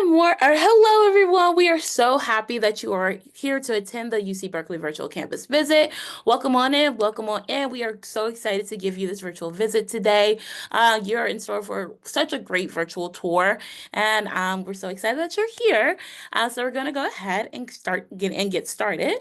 Hello everyone. We are so happy that you are here to attend the UC Berkeley virtual campus visit. Welcome on in, welcome on in. We are so excited to give you this virtual visit today. You're in store for such a great virtual tour, and we're so excited that you're here. So we're gonna go ahead and get started.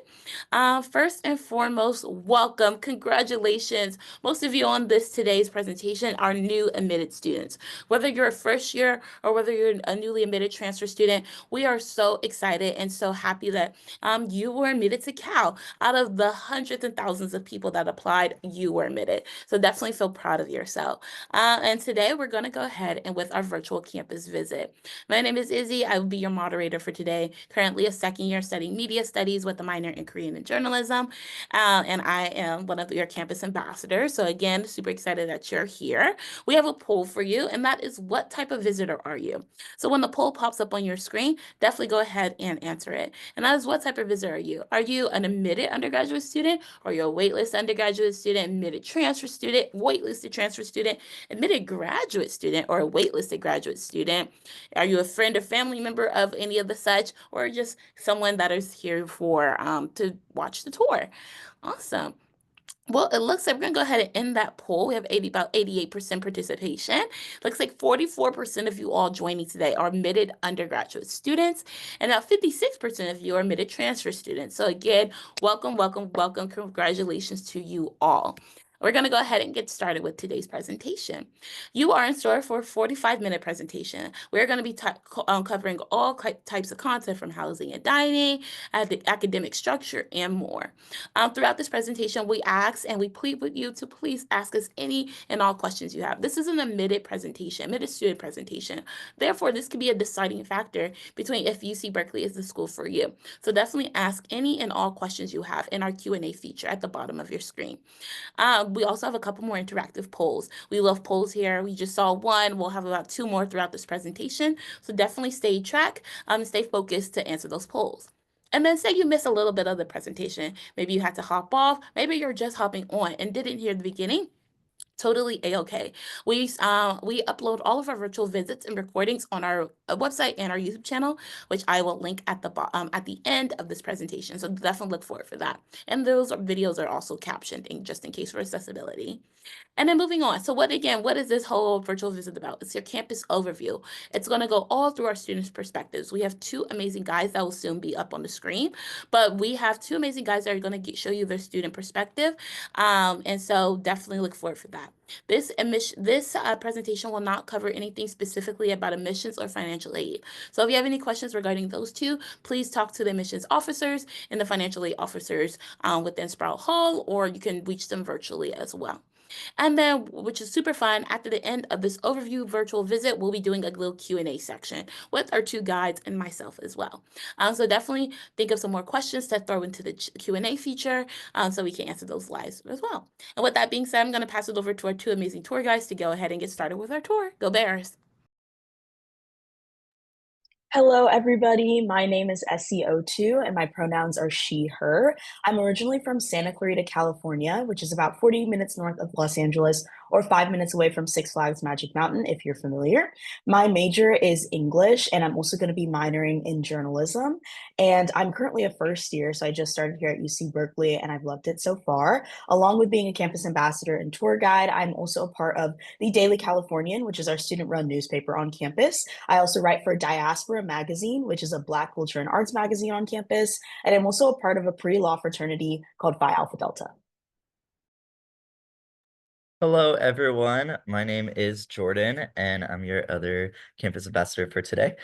First and foremost, welcome, congratulations. Most of you on today's presentation are new admitted students. Whether you're a first year or whether you're a newly admitted transfer student, we are so excited and so happy that you were admitted to Cal. Out of the hundreds and thousands of people that applied, you were admitted. So definitely feel proud of yourself. And today we're going to go ahead and with our virtual campus visit. My name is Izzy. I will be your moderator for today. Currently a second year studying media studies with a minor in Korean and journalism. And I am one of your campus ambassadors. So again, super excited that you're here. We have a poll for you, and that is, what type of visitor are you? So when the poll pops up on your screen, definitely go ahead and answer it. And that is, what type of visitor are you? Are you an admitted undergraduate student? Or are you a waitlist undergraduate student, admitted transfer student, waitlisted transfer student, admitted graduate student, or a waitlisted graduate student? Are you a friend or family member of any of the such, or just someone that is here for to watch the tour? Awesome. Well, it looks like we're gonna go ahead and end that poll. We have about 88% participation. Looks like 44% of you all joining today are admitted undergraduate students, and now 56% of you are admitted transfer students. So again, welcome, welcome, welcome. Congratulations to you all. We're gonna go ahead and get started with today's presentation. You are in store for a 45-minute presentation. We're gonna be covering all types of content from housing and dining, the academic structure, and more. Throughout this presentation, we ask and we plead with you to please ask us any and all questions you have. This is an admitted presentation, admitted student presentation. Therefore, this could be a deciding factor between if UC Berkeley is the school for you. So definitely ask any and all questions you have in our Q&A feature at the bottom of your screen. We also have a couple more interactive polls. We love polls here. We just saw one. We'll have about two more throughout this presentation. So definitely stay track, stay focused to answer those polls. And then say you missed a little bit of the presentation. Maybe you had to hop off. Maybe you're just hopping on and didn't hear the beginning. Totally a-okay. We upload all of our virtual visits and recordings on our website and our YouTube channel, which I will link at the end of this presentation. So definitely look forward for that. And those videos are also captioned just in case for accessibility. And then moving on. So what is this whole virtual visit about? It's your campus overview. It's going to go all through our students' perspectives. We have two amazing guys that will soon be up on the screen, but we have two amazing guys that are going to show you their student perspective. And so definitely look forward for that. This presentation will not cover anything specifically about admissions or financial aid. So if you have any questions regarding those two, please talk to the admissions officers and the financial aid officers within Sproul Hall, or you can reach them virtually as well. And then, which is super fun, after the end of this overview virtual visit, we'll be doing a little Q&A section with our two guides and myself as well. So definitely think of some more questions to throw into the Q&A feature so we can answer those live as well. And with that being said, I'm going to pass it over to our two amazing tour guides to go ahead and get started with our tour. Go Bears! Hello, everybody. My name is SCO2, and my pronouns are she, her. I'm originally from Santa Clarita, California, which is about 40 minutes north of Los Angeles, or 5 minutes away from Six Flags Magic Mountain, if you're familiar. My major is English, and I'm also going to be minoring in journalism. And I'm currently a first year, so I just started here at UC Berkeley, and I've loved it so far. Along with being a campus ambassador and tour guide, I'm also a part of the Daily Californian, which is our student-run newspaper on campus. I also write for Diaspora Magazine, which is a Black culture and arts magazine on campus. And I'm also a part of a pre-law fraternity called Phi Alpha Delta. Hello, everyone. My name is Jordan, and I'm your other campus ambassador for today.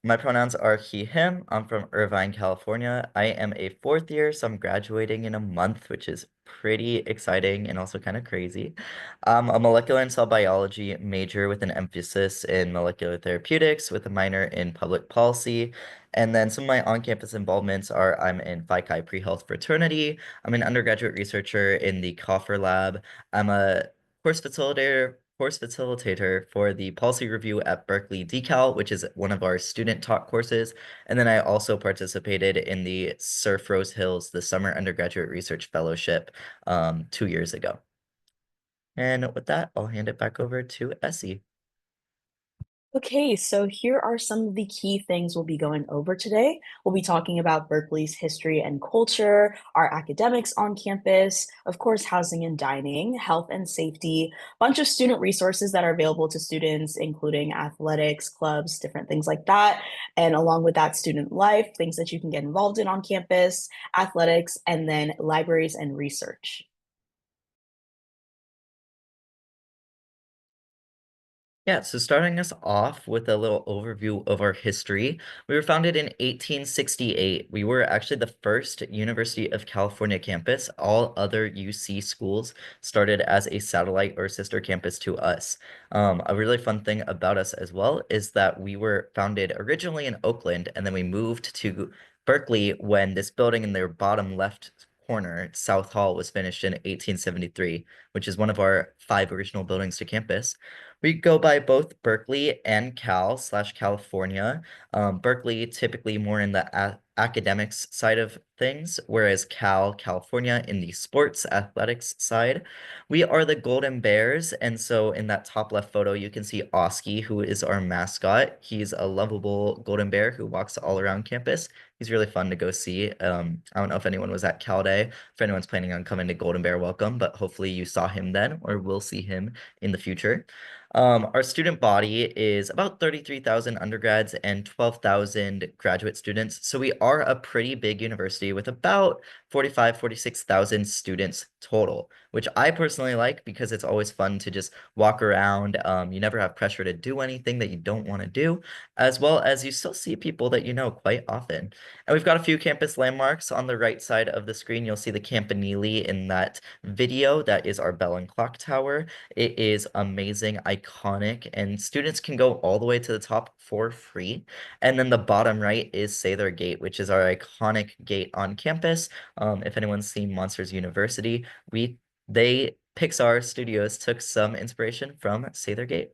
My pronouns are he, him. I'm from Irvine, California. I am a fourth year, so I'm graduating in a month, which is pretty exciting and also kind of crazy. I'm a molecular and cell biology major with an emphasis in molecular therapeutics with a minor in public policy. And then some of my on-campus involvements are I'm in Phi Chi Pre-Health Fraternity. I'm an undergraduate researcher in the Coffer Lab. I'm a course facilitator for the policy review at Berkeley Decal, which is one of our student taught courses. And then I also participated in the Surf Rose Hills, the Summer Undergraduate Research Fellowship 2 years ago. And with that, I'll hand it back over to Essie. Okay, so here are some of the key things we'll be going over today. We'll be talking about Berkeley's history and culture, our academics on campus, of course, housing and dining, health and safety, bunch of student resources that are available to students, including athletics, clubs, different things like that. And along with that, student life, things that you can get involved in on campus, athletics, and then libraries and research. Yeah, so starting us off with a little overview of our history, we were founded in 1868. We were actually the first University of California campus. All other UC schools started as a satellite or sister campus to us. A really fun thing about us as well is that we were founded originally in Oakland, and then we moved to Berkeley when this building in their bottom left corner, South Hall, was finished in 1873, which is one of our 5 original buildings to campus. We go by both Berkeley and Cal/California. Berkeley typically more in the academics side of things, whereas California in the sports athletics side. We are the Golden Bears, and so in that top left photo, you can see Oski, who is our mascot. He's a lovable golden bear who walks all around campus. He's really fun to go see. I don't know if anyone was at Cal Day, if anyone's planning on coming to Golden Bear Welcome, but hopefully you saw him then or will see him in the future. Our student body is about 33,000 undergrads and 12,000 graduate students. So we are a pretty big university with about 46,000 students total, which I personally like because it's always fun to just walk around. You never have pressure to do anything that you don't want to do, as well as you still see people that you know quite often. And we've got a few campus landmarks on the right side of the screen. You'll see the Campanile in that video. That is our bell and clock tower. It is amazing, iconic, and students can go all the way to the top for free. And then the bottom right is Sather Gate, which is our iconic gate on campus. If anyone's seen Monsters University, Pixar Studios took some inspiration from Sather Gate.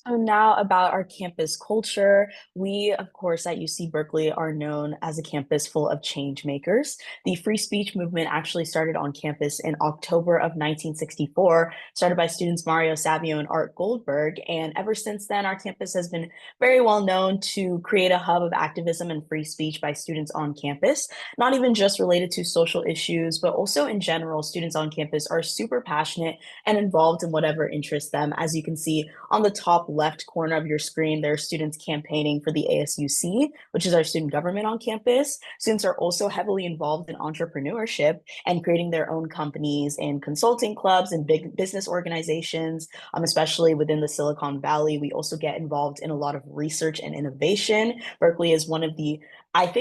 So now about our campus culture. We, of course, at UC Berkeley are known as a campus full of change makers. The free speech movement actually started on campus in October of 1964, started by students Mario Savio and Art Goldberg. And ever since then, our campus has been very well known to create a hub of activism and free speech by students on campus, not even just related to social issues, but also in general, students on campus are super passionate and involved in whatever interests them. As you can see, on the top left corner of your screen, there are students campaigning for the ASUC, which is our student government on campus. Students are also heavily involved in entrepreneurship and creating their own companies and consulting clubs and big business organizations, especially within the Silicon Valley. We also get involved in a lot of research and innovation. Berkeley is one of the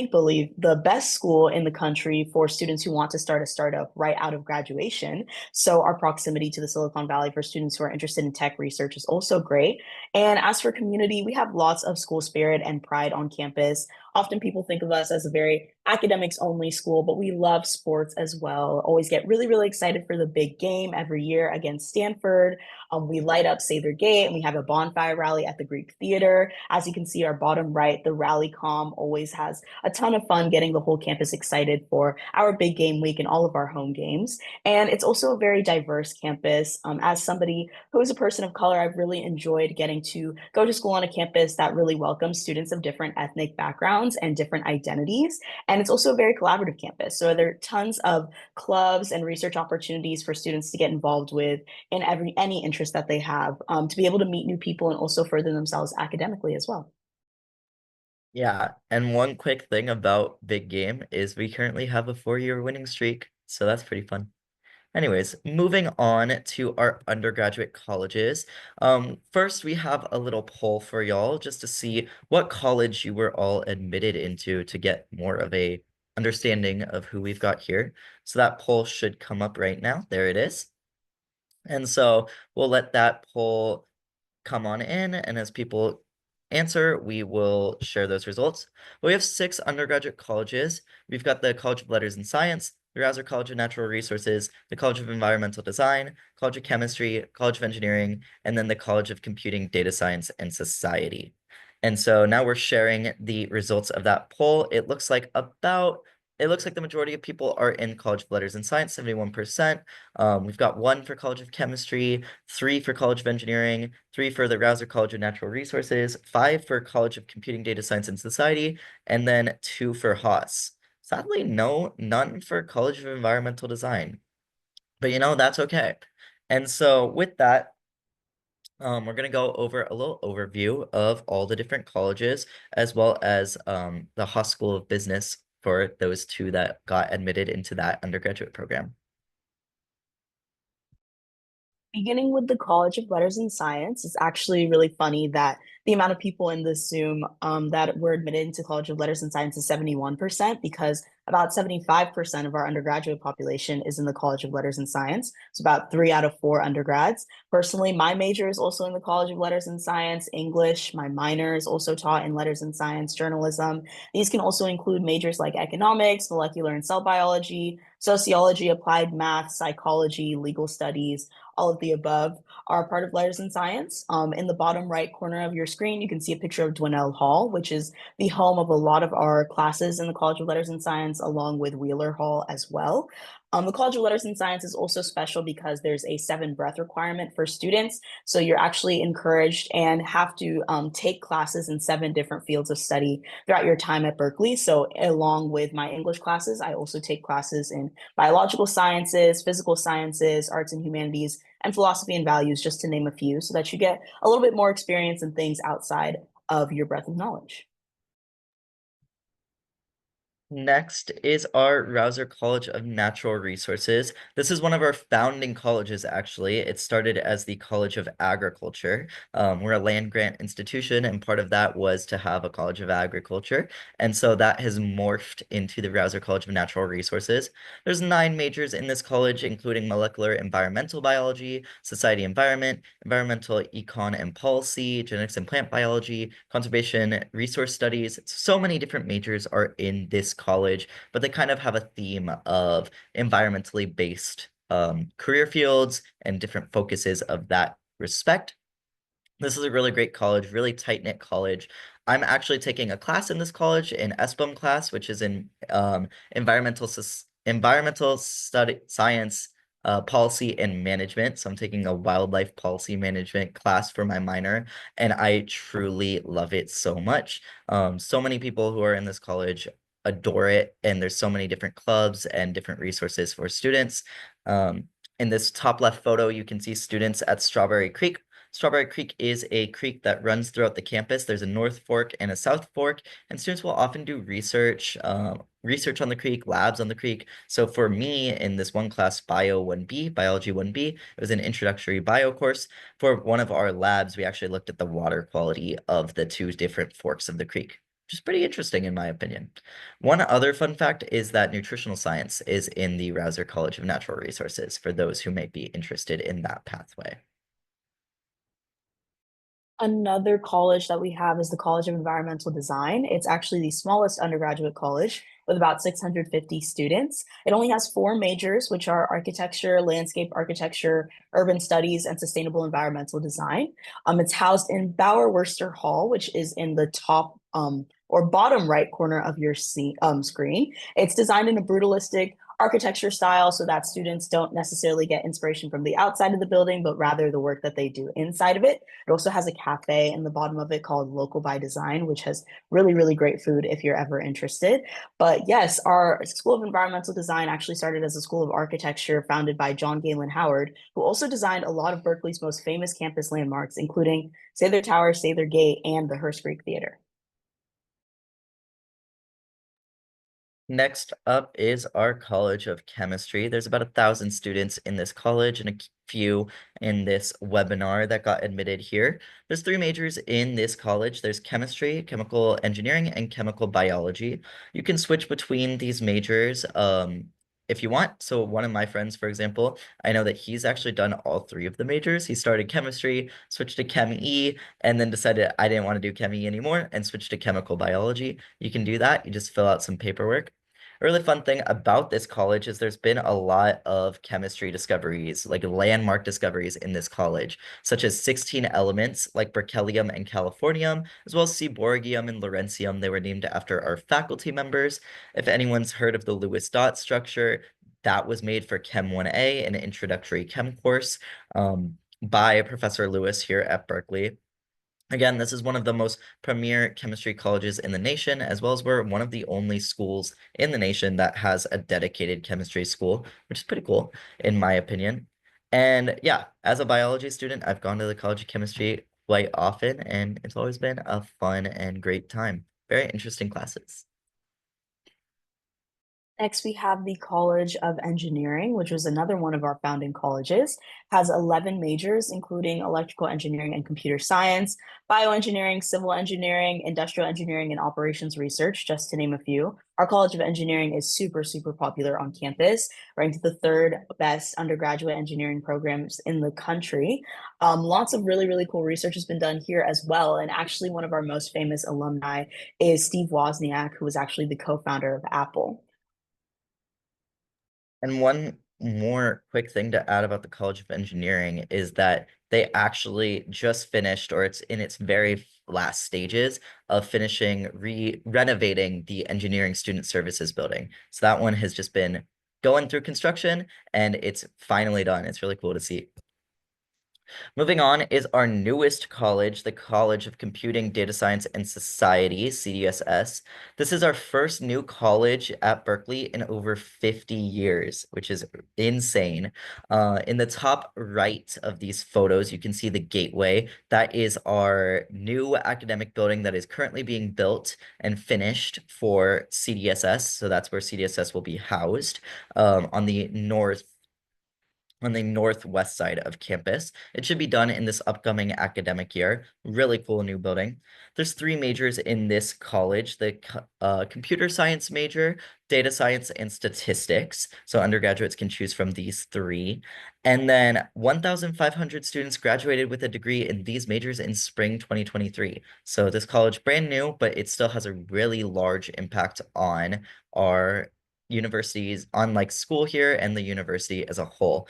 believe the best school in the country for students who want to start a startup right out of graduation. So our proximity to the Silicon Valley for students who are interested in tech research is also great. And as for community, we have lots of school spirit and pride on campus. Often people think of us as a very academics only school, but we love sports as well. Always get really, really excited for the big game every year against Stanford. We light up Sather Gate and we have a bonfire rally at the Greek Theater. As you can see, our bottom right, the Rally Com always has a ton of fun getting the whole campus excited for our big game week and all of our home games. And it's also a very diverse campus. As somebody who is a person of color, I've really enjoyed getting to go to school on a campus that really welcomes students of different ethnic backgrounds and different identities. And it's also a very collaborative campus. So there are tons of clubs and research opportunities for students to get involved with in any interest that they have, to be able to meet new people and also further themselves academically as well. Yeah, and one quick thing about Big Game is we currently have a 4-year winning streak, so that's pretty fun. Anyways, moving on to our undergraduate colleges. First, we have a little poll for y'all just to see what college you were all admitted into to get more of a understanding of who we've got here. So that poll should come up right now. There it is. And so we'll let that poll come on in, and as people answer, we will share those results. But we have 6 undergraduate colleges. We've got the College of Letters and Science, the Rausser College of Natural Resources, the College of Environmental Design, College of Chemistry, College of Engineering, and then the College of Computing, Data Science, and Society. And so now we're sharing the results of that poll. It looks like about it looks like the majority of people are in College of Letters and Science, 71%. We've got 1 for College of Chemistry, 3 for College of Engineering, 3 for the Rouser College of Natural Resources, 5 for College of Computing, Data Science, and Society, and then 2 for Haas. Sadly, none for College of Environmental Design. But that's okay. And so with that, we're going to go over a little overview of all the different colleges, as well as the Haas School of Business for those 2 that got admitted into that undergraduate program. Beginning with the College of Letters and Science, it's actually really funny that the amount of people in this Zoom that were admitted into College of Letters and Science is 71%, because about 75% of our undergraduate population is in the College of Letters and Science. It's about 3 out of 4 undergrads. Personally, my major is also in the College of Letters and Science, English. My minor is also taught in Letters and Science, journalism. These can also include majors like economics, molecular and cell biology, sociology, applied math, psychology, legal studies. All of the above are part of Letters and Science. In the bottom right corner of your screen, you can see a picture of Dwinelle Hall, which is the home of a lot of our classes in the College of Letters and Science, along with Wheeler Hall as well. The College of Letters and Science is also special because there's a 7 breadth requirement for students. So you're actually encouraged and have to take classes in 7 different fields of study throughout your time at Berkeley. So along with my English classes, I also take classes in biological sciences, physical sciences, arts and humanities, and philosophy and values, just to name a few, so that you get a little bit more experience in things outside of your breadth of knowledge. Next is our Rouser College of Natural Resources. This is one of our founding colleges, actually. It started as the College of Agriculture. We're a land grant institution, and part of that was to have a College of Agriculture. And so that has morphed into the Rouser College of Natural Resources. There's 9 majors in this college, including molecular environmental biology, society environment, environmental econ and policy, genetics and plant biology, conservation, resource studies. So many different majors are in this college, but they kind of have a theme of environmentally based career fields and different focuses of that respect. This is a really great college, really tight-knit college. I'm actually taking a class in this college, an SBUM class, which is in environmental study science, policy and management. So I'm taking a wildlife policy management class for my minor, and I truly love it so much. So many people who are in this college adore it, and there's so many different clubs and different resources for students. In this top left photo, you can see students at Strawberry Creek. Strawberry Creek is a creek that runs throughout the campus. There's a North Fork and a South Fork, and students will often do research on the creek, labs on the creek. So for me, in this one class, Biology 1B, it was an introductory bio course. For one of our labs, we actually looked at the water quality of the 2 different forks of the creek, which is pretty interesting in my opinion. One other fun fact is that nutritional science is in the Rouser College of Natural Resources for those who might be interested in that pathway. Another college that we have is the College of Environmental Design. It's actually the smallest undergraduate college with about 650 students. It only has 4 majors, which are architecture, landscape architecture, urban studies, and sustainable environmental design. It's housed in Bauer Worcester Hall, which is in the top or bottom right corner of your screen. It's designed in a brutalistic architecture style so that students don't necessarily get inspiration from the outside of the building, but rather the work that they do inside of it. It also has a cafe in the bottom of it called Local by Design, which has really, really great food if you're ever interested. But yes, our School of Environmental Design actually started as a school of architecture founded by John Galen Howard, who also designed a lot of Berkeley's most famous campus landmarks, including Sather Tower, Sather Gate, and the Hearst Creek Theater. Next up is our College of Chemistry. There's about 1,000 students in this college and a few in this webinar that got admitted here. There's 3 majors in this college. There's chemistry, chemical engineering, and chemical biology. You can switch between these majors if you want. So one of my friends, for example, I know that he's actually done all 3 of the majors. He started chemistry, switched to Chem E, and then decided I didn't want to do Chem E anymore and switched to chemical biology. You can do that. You just fill out some paperwork. A really fun thing about this college is there's been a lot of chemistry discoveries, like landmark discoveries in this college, such as 16 elements like berkelium and californium, as well as seaborgium and lawrencium. They were named after our faculty members. If anyone's heard of the Lewis dot structure, that was made for Chem 1A, an introductory chem course, by Professor Lewis here at Berkeley. Again, this is one of the most premier chemistry colleges in the nation, as well as we're one of the only schools in the nation that has a dedicated chemistry school, which is pretty cool, in my opinion. And yeah, as a biology student, I've gone to the College of Chemistry quite often, and it's always been a fun and great time. Very interesting classes. Next, we have the College of Engineering, which was another one of our founding colleges, has 11 majors, including electrical engineering and computer science, bioengineering, civil engineering, industrial engineering, and operations research, just to name a few. Our College of Engineering is super, super popular on campus, ranked the third best undergraduate engineering programs in the country. Lots of really, really cool research has been done here as well. And actually, one of our most famous alumni is Steve Wozniak, who was actually the co-founder of Apple. And one more quick thing to add about the College of Engineering is that they actually just finished, or it's in its very last stages of finishing renovating the Engineering Student Services building. So that one has just been going through construction and it's finally done. It's really cool to see. Moving on is our newest college, the College of Computing, Data Science, and Society, CDSS. This is our first new college at Berkeley in over 50 years, which is insane. In the top right of these photos, you can see the gateway. That is our new academic building that is currently being built and finished for CDSS. So that's where CDSS will be housed on the northwest side of campus. It should be done in this upcoming academic year. Really cool new building. There's 3 majors in this college, the computer science major, data science, and statistics. So undergraduates can choose from these 3. And then 1,500 students graduated with a degree in these majors in spring 2023. So this college brand new, but it still has a really large impact on our universities, on like school here and the university as a whole.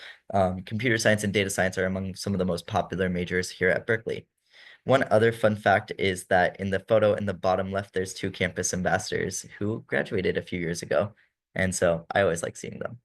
Computer science and data science are among some of the most popular majors here at Berkeley. One other fun fact is that in the photo in the bottom left, there's 2 campus ambassadors who graduated a few years ago. And so I always like seeing them.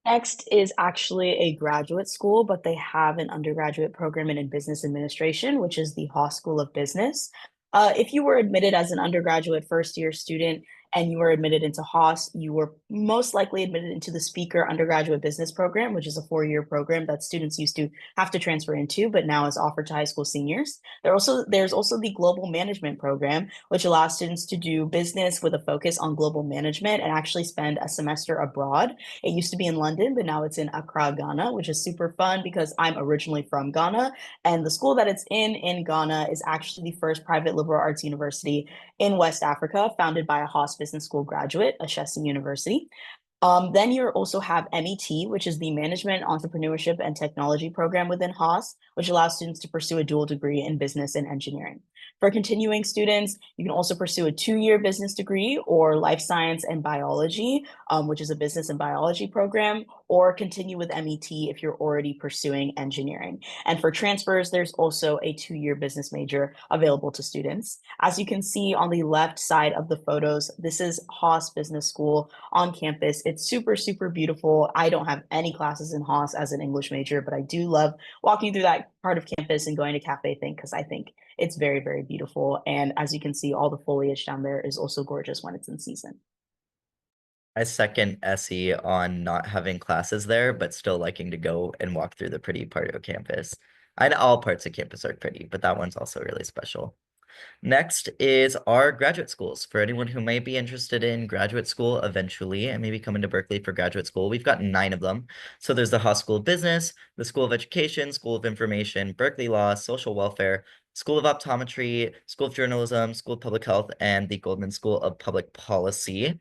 Next is actually a graduate school, but they have an undergraduate program in business administration, which is the Haas School of Business. If you were admitted as an undergraduate first year student and you were admitted into Haas, you were most likely admitted into the Speaker Undergraduate Business Program, which is a 4-year program that students used to have to transfer into, but now is offered to high school seniors. There's also the Global Management Program, which allows students to do business with a focus on global management and actually spend a semester abroad. It used to be in London, but now it's in Accra, Ghana, which is super fun because I'm originally from Ghana. And the school that it's in Ghana is actually the first private liberal arts university in West Africa, founded by a Haas Business School graduate, Ashesi University. Then you also have MET, which is the Management, Entrepreneurship, and Technology program within Haas, which allows students to pursue a dual degree in business and engineering. For continuing students, you can also pursue a 2-year business degree or life science and biology, which is a business and biology program, or continue with MET if you're already pursuing engineering. And for transfers, there's also a 2-year business major available to students. As you can see on the left side of the photos, this is Haas Business School on campus. It's super, super beautiful. I don't have any classes in Haas as an English major, but I do love walking through that part of campus and going to Cafe Think because I think it's very, very beautiful. And as you can see, all the foliage down there is also gorgeous when it's in season. I second Essie on not having classes there, but still liking to go and walk through the pretty part of campus. I know all parts of campus are pretty, but that one's also really special. Next is our graduate schools. For anyone who might be interested in graduate school eventually and maybe coming to Berkeley for graduate school, we've got 9 of them. So there's the Haas School of Business, the School of Education, School of Information, Berkeley Law, Social Welfare, School of Optometry, School of Journalism, School of Public Health, and the Goldman School of Public Policy.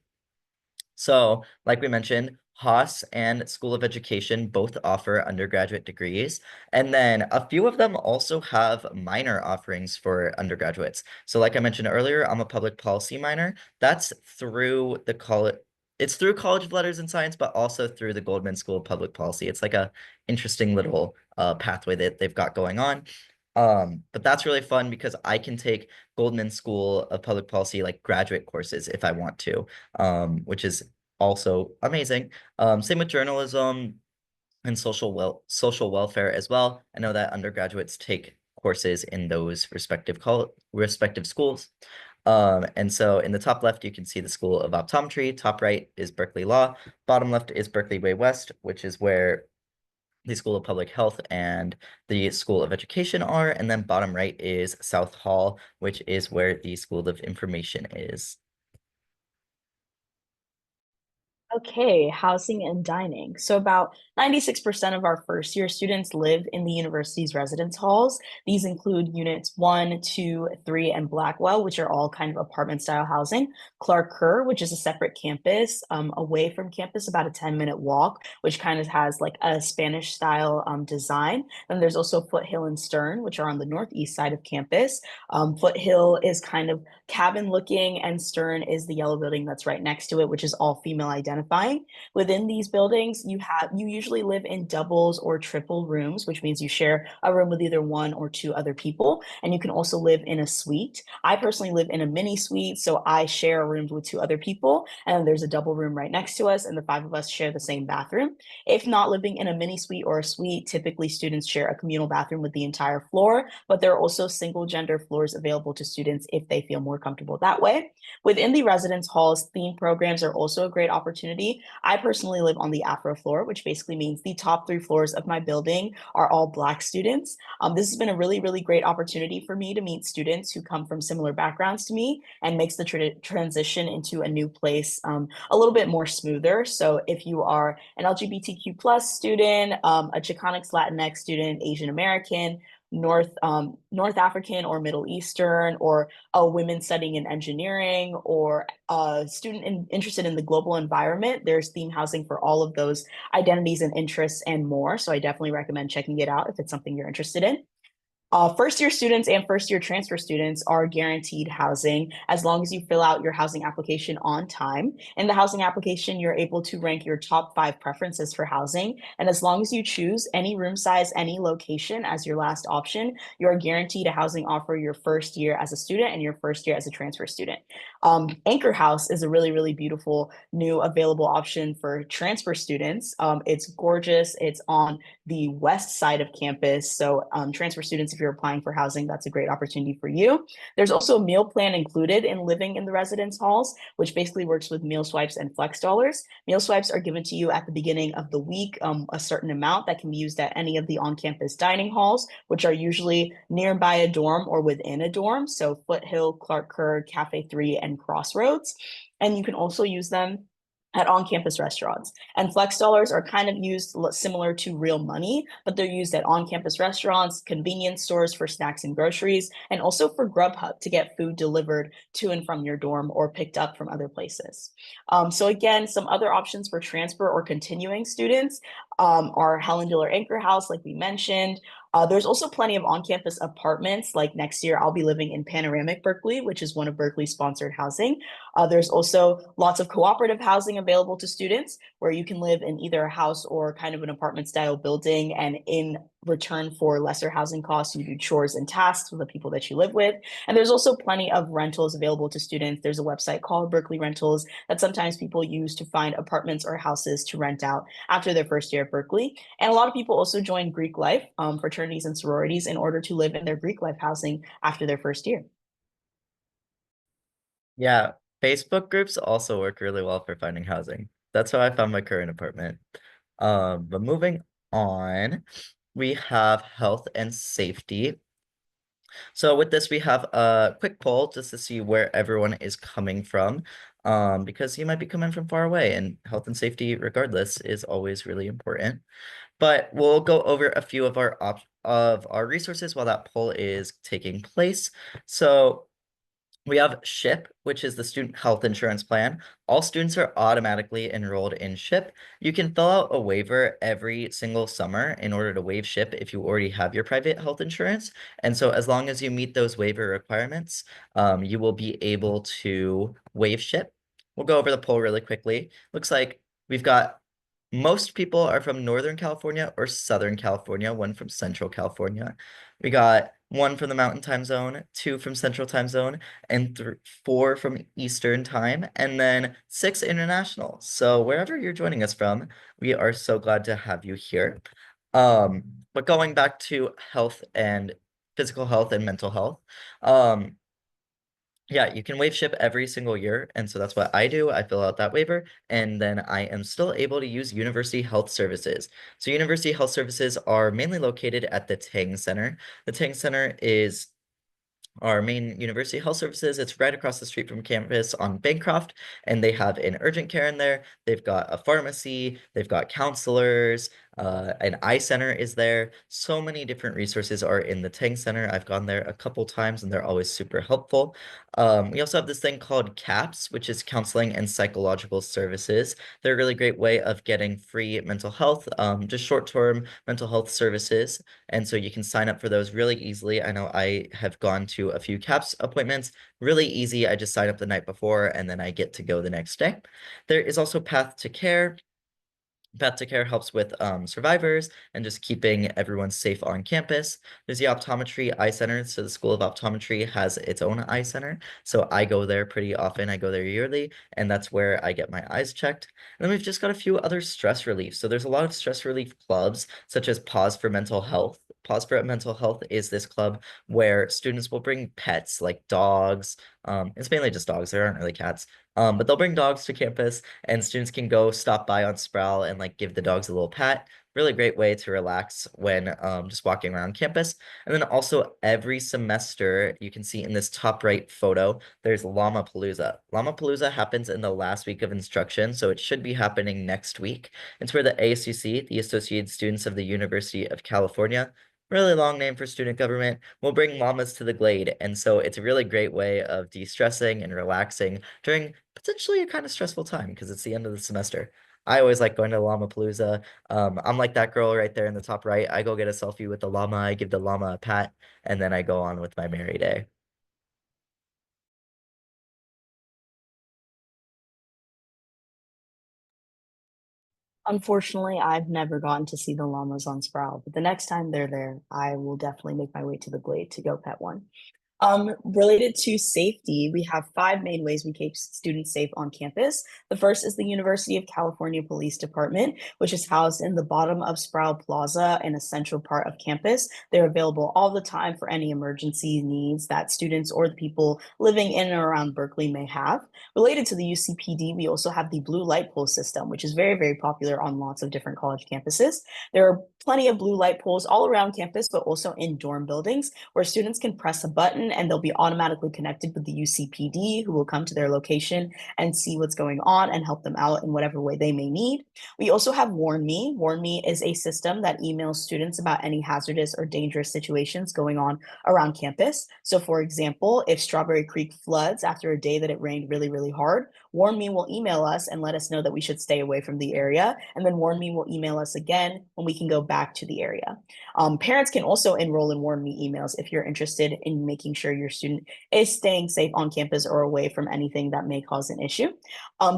So, like we mentioned, Haas and School of Education both offer undergraduate degrees, and then a few of them also have minor offerings for undergraduates. So like I mentioned earlier, I'm a public policy minor. That's through the college. It's through College of Letters and Science, but also through the Goldman School of Public Policy. It's like a interesting little pathway that they've got going on. But that's really fun because I can take Goldman School of Public Policy like graduate courses if I want to, which is also amazing. Same with journalism and social welfare as well. I know that undergraduates take courses in those respective schools. And so in the top left, you can see the School of Optometry. Top right is Berkeley Law. Bottom left is Berkeley Way West, which is where the School of Public Health and the School of Education are. And then bottom right is South Hall, which is where the School of Information is. Okay, housing and dining. So about 96% of our first year students live in the university's residence halls. These include units 1, 2, 3, and Blackwell, which are all kind of apartment style housing. Clark Kerr, which is a separate campus away from campus, about a 10-minute walk, which kind of has like a Spanish style design. Then there's also Foothill and Stern, which are on the northeast side of campus. Foothill is kind of cabin looking, and Stern is the yellow building that's right next to it, which is all female identifying. Within these buildings, you usually live in doubles or triple rooms, which means you share a room with either one or two other people. And you can also live in a suite. I personally live in a mini suite, so I share rooms with two other people, and there's a double room right next to us, and the five of us share the same bathroom. If not living in a mini suite or a suite, typically students share a communal bathroom with the entire floor, but there are also single gender floors available to students if they feel more comfortable that way. Within the residence halls, theme programs are also a great opportunity. I personally live on the Afro floor, which basically means the top 3 floors of my building are all Black students. This has been a really, really great opportunity for me to meet students who come from similar backgrounds to me and makes the transition into a new place a little bit more smoother. So if you are an LGBTQ plus student, a Chicanics Latinx student, Asian American, North African or Middle Eastern, or a women studying in engineering, or a student interested in the global environment, there's theme housing for all of those identities and interests and more. So I definitely recommend checking it out if it's something you're interested in. First year students and first year transfer students are guaranteed housing as long as you fill out your housing application on time. In the housing application, you're able to rank your top 5 preferences for housing. And as long as you choose any room size, any location as your last option, you're guaranteed a housing offer your first year as a student and your first year as a transfer student. Anchor House is a really, really beautiful new available option for transfer students. It's gorgeous. It's on the west side of campus. So transfer students, if you're applying for housing, that's a great opportunity for you. There's also a meal plan included in living in the residence halls, which basically works with meal swipes and flex dollars. Meal swipes are given to you at the beginning of the week, a certain amount that can be used at any of the on-campus dining halls, which are usually nearby a dorm or within a dorm. So Foothill, Clark Kerr, Cafe 3, and Crossroads. And you can also use them at on-campus restaurants. And flex dollars are kind of used similar to real money, but they're used at on-campus restaurants, convenience stores for snacks and groceries, and also for Grubhub to get food delivered to and from your dorm or picked up from other places. So again, some other options for transfer or continuing students are Helen Diller Anchor House, like we mentioned. There's also plenty of on-campus apartments. Like next year, I'll be living in Panoramic Berkeley, which is one of Berkeley's sponsored housing. There's also lots of cooperative housing available to students where you can live in either a house or kind of an apartment style building. And in return for lesser housing costs, you do chores and tasks with the people that you live with. And there's also plenty of rentals available to students. There's a website called Berkeley Rentals that sometimes people use to find apartments or houses to rent out after their first year at Berkeley. And a lot of people also join Greek life, fraternities and sororities, in order to live in their Greek life housing after their first year. Yeah, Facebook groups also work really well for finding housing. That's how I found my current apartment. But moving on, we have health and safety. So with this, we have a quick poll just to see where everyone is coming from, because you might be coming from far away, and health and safety, regardless, is always really important. But we'll go over a few of our resources while that poll is taking place. So We have SHIP, which is the Student Health Insurance Plan. All students are automatically enrolled in SHIP. You can fill out a waiver every single summer in order to waive SHIP if you already have your private health insurance. And so as long as you meet those waiver requirements, you will be able to waive SHIP. We'll go over the poll really quickly. Looks like we've got most people are from Northern California or Southern California, one from Central California. We got one from the Mountain Time Zone, two from Central Time Zone, and four from Eastern Time, and then 6 international. So wherever you're joining us from, we are so glad to have you here. But going back to health and physical health and mental health, yeah, you can waive SHIP every single year, and so that's what I do. I fill out that waiver, and then I am still able to use University Health Services. So University Health Services are mainly located at the Tang Center. The Tang Center is our main university health services. It's right across the street from campus on Bancroft, and they have an urgent care in there. They've got a pharmacy, they've got counselors, an eye center is there. So many different resources are in the Tang Center. I've gone there a couple times and they're always super helpful. We also have this thing called CAPS, which is Counseling and Psychological Services. They're a really great way of getting free mental health, just short-term mental health services. And so you can sign up for those really easily. I know I have gone to a few CAPS appointments, really easy. I just sign up the night before and then I get to go the next day. There is also Path to Care. Path to Care helps with survivors and just keeping everyone safe on campus. There's the Optometry Eye Center. So the School of Optometry has its own eye center. So I go there pretty often. I go there yearly, and that's where I get my eyes checked. And then we've just got a few other stress relief. So there's a lot of stress relief clubs, such as Pause for Mental Health. Pause for Mental Health is this club where students will bring pets like dogs. It's mainly just dogs. There aren't really cats. But they'll bring dogs to campus and students can go stop by on Sproul and like give the dogs a little pat. Really great way to relax when just walking around campus. And then also every semester, you can see in this top right photo, there's Llama-Palooza. Llama-Palooza happens in the last week of instruction, so it should be happening next week. It's where the ASUC, the Associated Students of the University of California, really long name for student government, will bring llamas to the Glade. And so it's a really great way of de-stressing and relaxing during potentially a kind of stressful time because it's the end of the semester. I always like going to Llama-Palooza. I'm like that girl right there in the top right. I go get a selfie with the llama, I give the llama a pat, and then I go on with my merry day. Unfortunately, I've never gotten to see the llamas on Sproul, but the next time they're there, I will definitely make my way to the Glade to go pet one. Related to safety, we have 5 main ways we keep students safe on campus. The first is the University of California Police Department, which is housed in the bottom of Sproul Plaza in a central part of campus. They're available all the time for any emergency needs that students or the people living in and around Berkeley may have. Related to the UCPD, we also have the blue light pole system, which is very, very popular on lots of different college campuses. There are plenty of blue light poles all around campus, but also in dorm buildings where students can press a button and they'll be automatically connected with the UCPD, who will come to their location and see what's going on and help them out in whatever way they may need. We also have Warn Me. Warn Me is a system that emails students about any hazardous or dangerous situations going on around campus. So for example, if Strawberry Creek floods after a day that it rained really, really hard, Warn Me will email us and let us know that we should stay away from the area. And then Warn Me will email us again when we can go back to the area. Parents can also enroll in Warn Me emails if you're interested in making sure your student is staying safe on campus or away from anything that may cause an issue.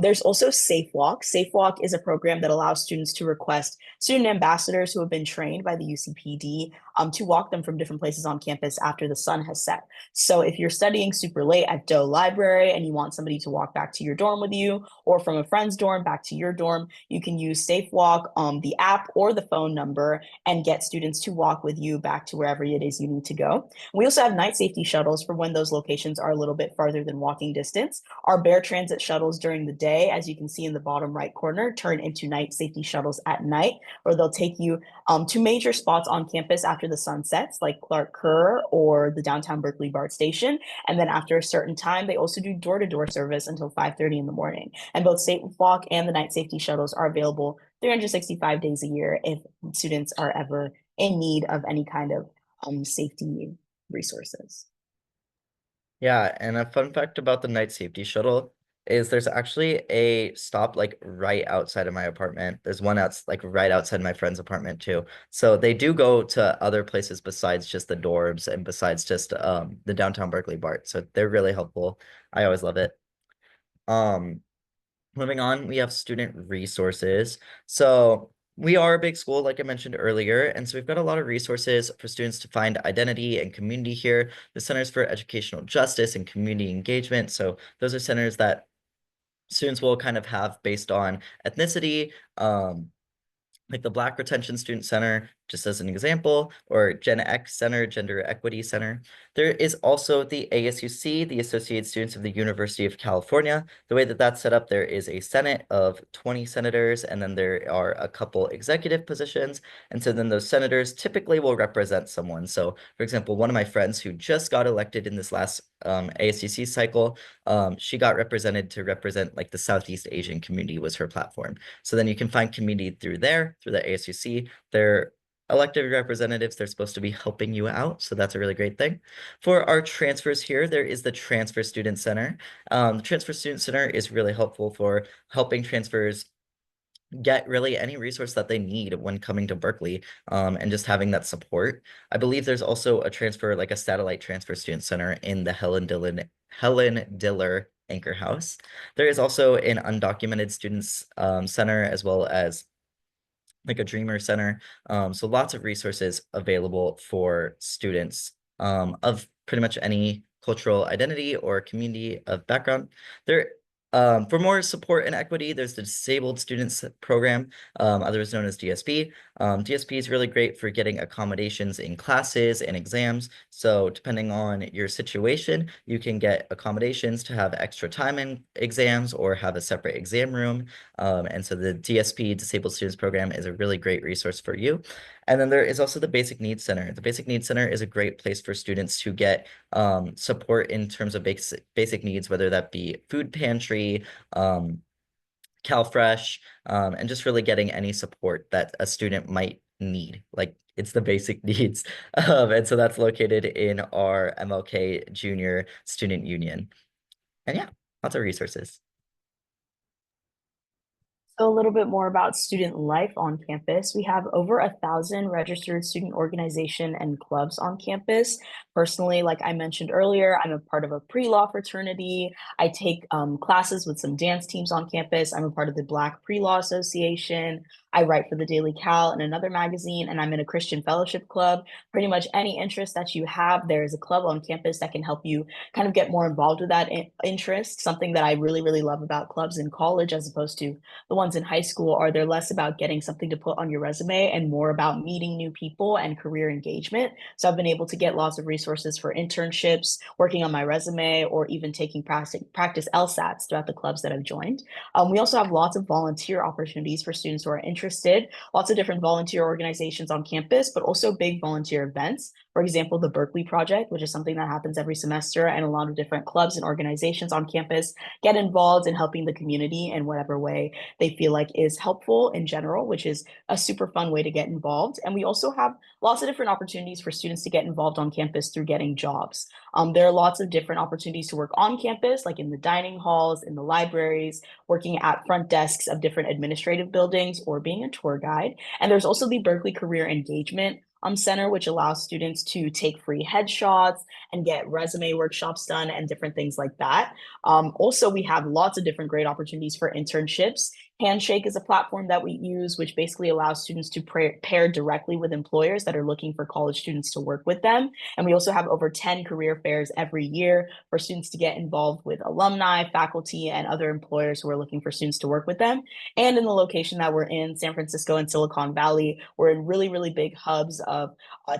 There's also Safe Walk. Safe Walk is a program that allows students to request student ambassadors who have been trained by the UCPD to walk them from different places on campus after the sun has set. So if you're studying super late at Doe Library and you want somebody to walk back to your dorm with you, or from a friend's dorm back to your dorm, you can use Safe Walk, the app or the phone number, and get students to walk with you back to wherever it is you need to go. We also have night safety shuttles for when those locations are a little bit farther than walking distance. Our Bear Transit shuttles during the day, as you can see in the bottom right corner, turn into night safety shuttles at night, where they'll take you to major spots on campus after the sun sets, like Clark Kerr or the downtown Berkeley BART station. And then after a certain time, they also do door-to-door service until 5:30 in the morning. And both Safe Walk and the night safety shuttles are available 365 days a year if students are ever in need of any kind of safety resources. Yeah, and a fun fact about the night safety shuttle is there's actually a stop like right outside of my apartment. There's one that's like right outside my friend's apartment too. So they do go to other places besides just the dorms and besides just the downtown Berkeley BART. So they're really helpful. I always love it. Um Moving on, we have student resources. So we are a big school, like I mentioned earlier, and so we've got a lot of resources for students to find identity and community here. The Centers for Educational Justice and Community Engagement. So those are centers that students will kind of have based on ethnicity, like the Black Retention Student Center, just as an example, or Gen X Center, Gender Equity Center. There is also the ASUC, the Associated Students of the University of California. The way that that's set up, there is a Senate of 20 senators, and then there are a couple executive positions. And so then those senators typically will represent someone. So, for example, one of my friends who just got elected in this last ASUC cycle, she got represented to represent like the Southeast Asian community was her platform. So then you can find community through there, through the ASUC. They're elected representatives. They're supposed to be helping you out. So that's a really great thing. For our transfers here, there is the Transfer Student Center. The Transfer Student Center is really helpful for helping transfers get really any resource that they need when coming to Berkeley, and just having that support. I believe there's also a transfer, like a satellite transfer student center in the Helen Diller Anchor House. There is also an undocumented students center as well as like a Dreamer Center. So lots of resources available for students of pretty much any cultural identity or community of background. There, for more support and equity, there's the Disabled Students Program, otherwise known as DSP. DSP is really great for getting accommodations in classes and exams. So depending on your situation, you can get accommodations to have extra time in exams or have a separate exam room. And so the DSP, Disabled Students Program, is a really great resource for you. And then there is also the Basic Needs Center. The Basic Needs Center is a great place for students to get support in terms of basic needs, whether that be food pantry, CalFresh, and just really getting any support that a student might need. Like it's the basic needs. And so that's located in our MLK Junior Student Union. And yeah, lots of resources. So a little bit more about student life on campus. We have over 1,000 registered student organization and clubs on campus. Personally, like I mentioned earlier, I'm a part of a pre-law fraternity. I take classes with some dance teams on campus. I'm a part of the Black Pre-Law Association. I write for the Daily Cal and another magazine, and I'm in a Christian fellowship club. Pretty much any interest that you have, there is a club on campus that can help you kind of get more involved with that interest. Something that I really, really love about clubs in college as opposed to the ones in high school are they're less about getting something to put on your resume and more about meeting new people and career engagement. So I've been able to get lots of resources for internships, working on my resume, or even taking practice LSATs throughout the clubs that I've joined. We also have lots of volunteer opportunities for students who are interested, lots of different volunteer organizations on campus, but also big volunteer events. For example, the Berkeley Project, which is something that happens every semester, and a lot of different clubs and organizations on campus get involved in helping the community in whatever way they feel like is helpful in general, which is a super fun way to get involved. And we also have lots of different opportunities for students to get involved on campus through getting jobs. There are lots of different opportunities to work on campus, like in the dining halls, in the libraries, working at front desks of different administrative buildings, or being a tour guide. And there's also the Berkeley Career Engagement Center, which allows students to take free headshots and get resume workshops done and different things like that. Also, we have lots of different great opportunities for internships. Handshake is a platform that we use, which basically allows students to pair directly with employers that are looking for college students to work with them. And we also have over 10 career fairs every year for students to get involved with alumni, faculty, and other employers who are looking for students to work with them. And in the location that we're in, San Francisco and Silicon Valley, we're in really, really big hubs of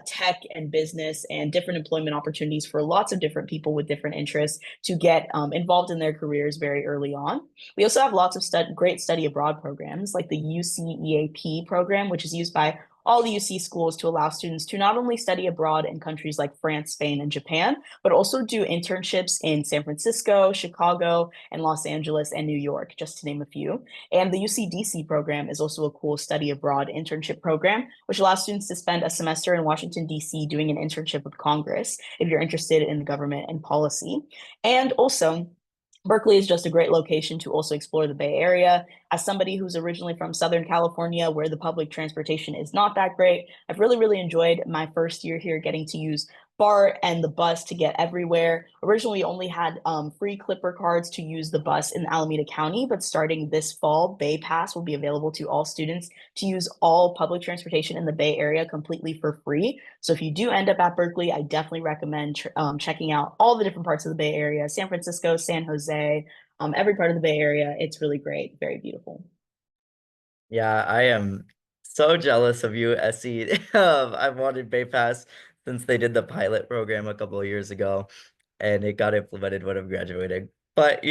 tech and business and different employment opportunities for lots of different people with different interests to get involved in their careers very early on. We also have lots of great study abroad programs like the UC EAP program, which is used by all the UC schools to allow students to not only study abroad in countries like France, Spain, and Japan, but also do internships in San Francisco, Chicago, and Los Angeles and New York, just to name a few. And the UC-DC program is also a cool study abroad internship program, which allows students to spend a semester in Washington, DC doing an internship with Congress if you're interested in government and policy. And also, Berkeley is just a great location to also explore the Bay Area. As somebody who's originally from Southern California, where the public transportation is not that great, I've really enjoyed my first year here getting to use BART and the bus to get everywhere. Originally, we only had free Clipper cards to use the bus in Alameda County, but starting this fall, Bay Pass will be available to all students to use all public transportation in the Bay Area completely for free. So if you do end up at Berkeley, I definitely recommend checking out all the different parts of the Bay Area, San Francisco, San Jose, every part of the Bay Area. It's really great, very beautiful. Yeah, I am so jealous of you, SE. I've wanted Bay Pass since they did the pilot program a couple of years ago, and it got implemented when I'm graduating. But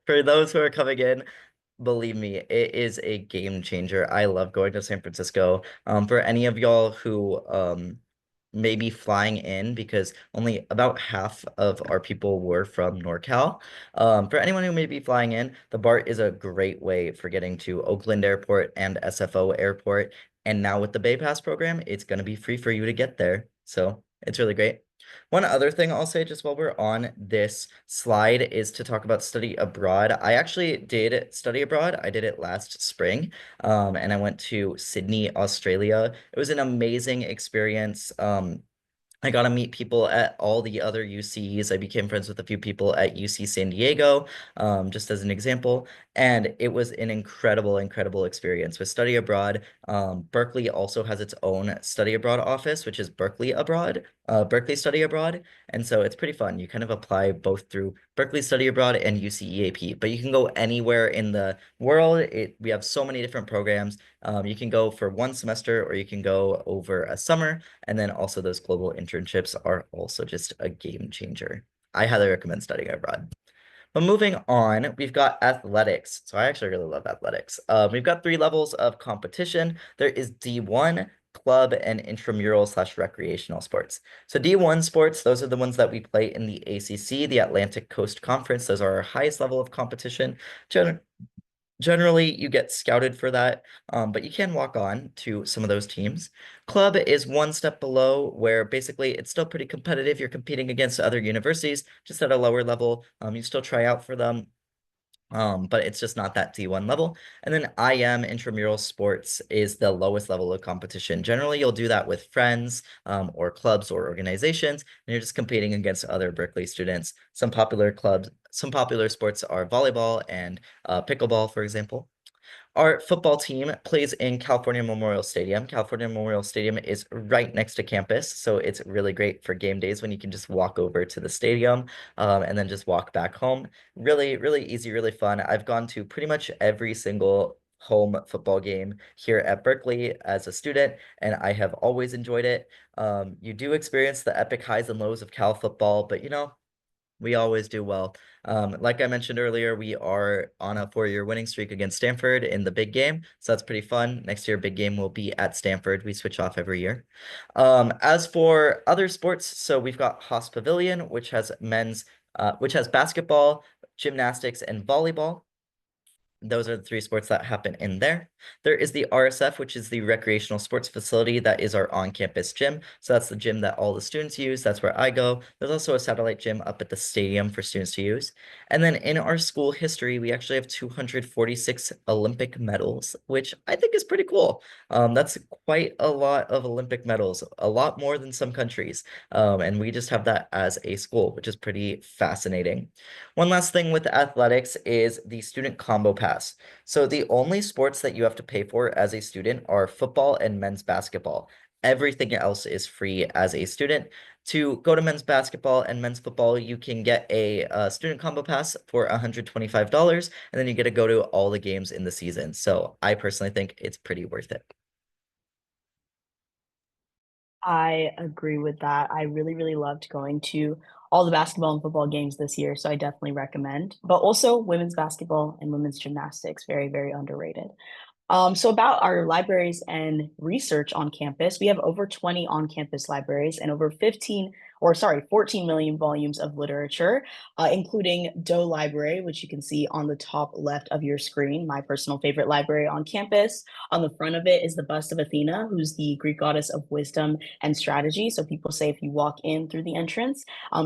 for those who are coming in, believe me, it is a game changer. I love going to San Francisco. For any of y'all who maybe flying in, because only about half of our people were from NorCal. For anyone who may be flying in, the BART is a great way for getting to Oakland Airport and SFO Airport. And now with the Bay Pass program, it's going to be free for you to get there. So it's really great. One other thing I'll say just while we're on this slide is to talk about study abroad. I actually did study abroad. I did it last spring, and I went to Sydney, Australia. It was an amazing experience. I got to meet people at all the other UCs. I became friends with a few people at UC San Diego, just as an example. And it was an incredible experience with study abroad. Berkeley also has its own study abroad office, which is Berkeley Abroad, Berkeley Study Abroad. And so it's pretty fun. You kind of apply both through Berkeley Study Abroad and UC EAP, but you can go anywhere in the world. We have so many different programs. You can go for one semester or you can go over a summer. And then also those global internships are also just a game changer. I highly recommend studying abroad. But moving on, we've got athletics. So I actually really love athletics. We've got 3 levels of competition. There is D1, club, and intramural/recreational sports. So D1 sports, those are the ones that we play in the ACC, the Atlantic Coast Conference. Those are our highest level of competition. Generally, you get scouted for that, but you can walk on to some of those teams. Club is one step below, where basically it's still pretty competitive. You're competing against other universities, just at a lower level. You still try out for them, but it's just not that D1 level. And then IM, intramural sports, is the lowest level of competition. Generally, you'll do that with friends, or clubs or organizations, and you're just competing against other Berkeley students. Some popular sports are volleyball and pickleball, for example. Our football team plays in California Memorial Stadium. California Memorial Stadium is right next to campus, so it's really great for game days when you can just walk over to the stadium, and then just walk back home. Really easy, really fun. I've gone to pretty much every single home football game here at Berkeley as a student, and I have always enjoyed it. You do experience the epic highs and lows of Cal football, but we always do well. Like I mentioned earlier, we are on a 4-year winning streak against Stanford in the big game, so that's pretty fun. Next year, big game will be at Stanford. We switch off every year. As for other sports, so we've got Haas Pavilion, which has basketball, gymnastics, and volleyball. Those are the 3 sports that happen in there. There is the RSF, which is the recreational sports facility that is our on-campus gym. So that's the gym that all the students use. That's where I go. There's also a satellite gym up at the stadium for students to use. And then in our school history, we actually have 246 Olympic medals, which I think is pretty cool. That's quite a lot of Olympic medals, a lot more than some countries. And we just have that as a school, which is pretty fascinating. One last thing with athletics is the student combo pass. So the only sports that you have to pay for as a student are football and men's basketball. Everything else is free as a student. To go to men's basketball and men's football, you can get a student combo pass for $125, and then you get to go to all the games in the season. So I personally think it's pretty worth it. I agree with that. I really loved going to all the basketball and football games this year, so I definitely recommend. But also women's basketball and women's gymnastics, very underrated. So about our libraries and research on campus, we have over 20 on-campus libraries and over 14 million volumes of literature, including Doe Library, which you can see on the top left of your screen, my personal favorite library on campus. On the front of it is the bust of Athena, who's the Greek goddess of wisdom and strategy. So people say if you walk in through the entrance,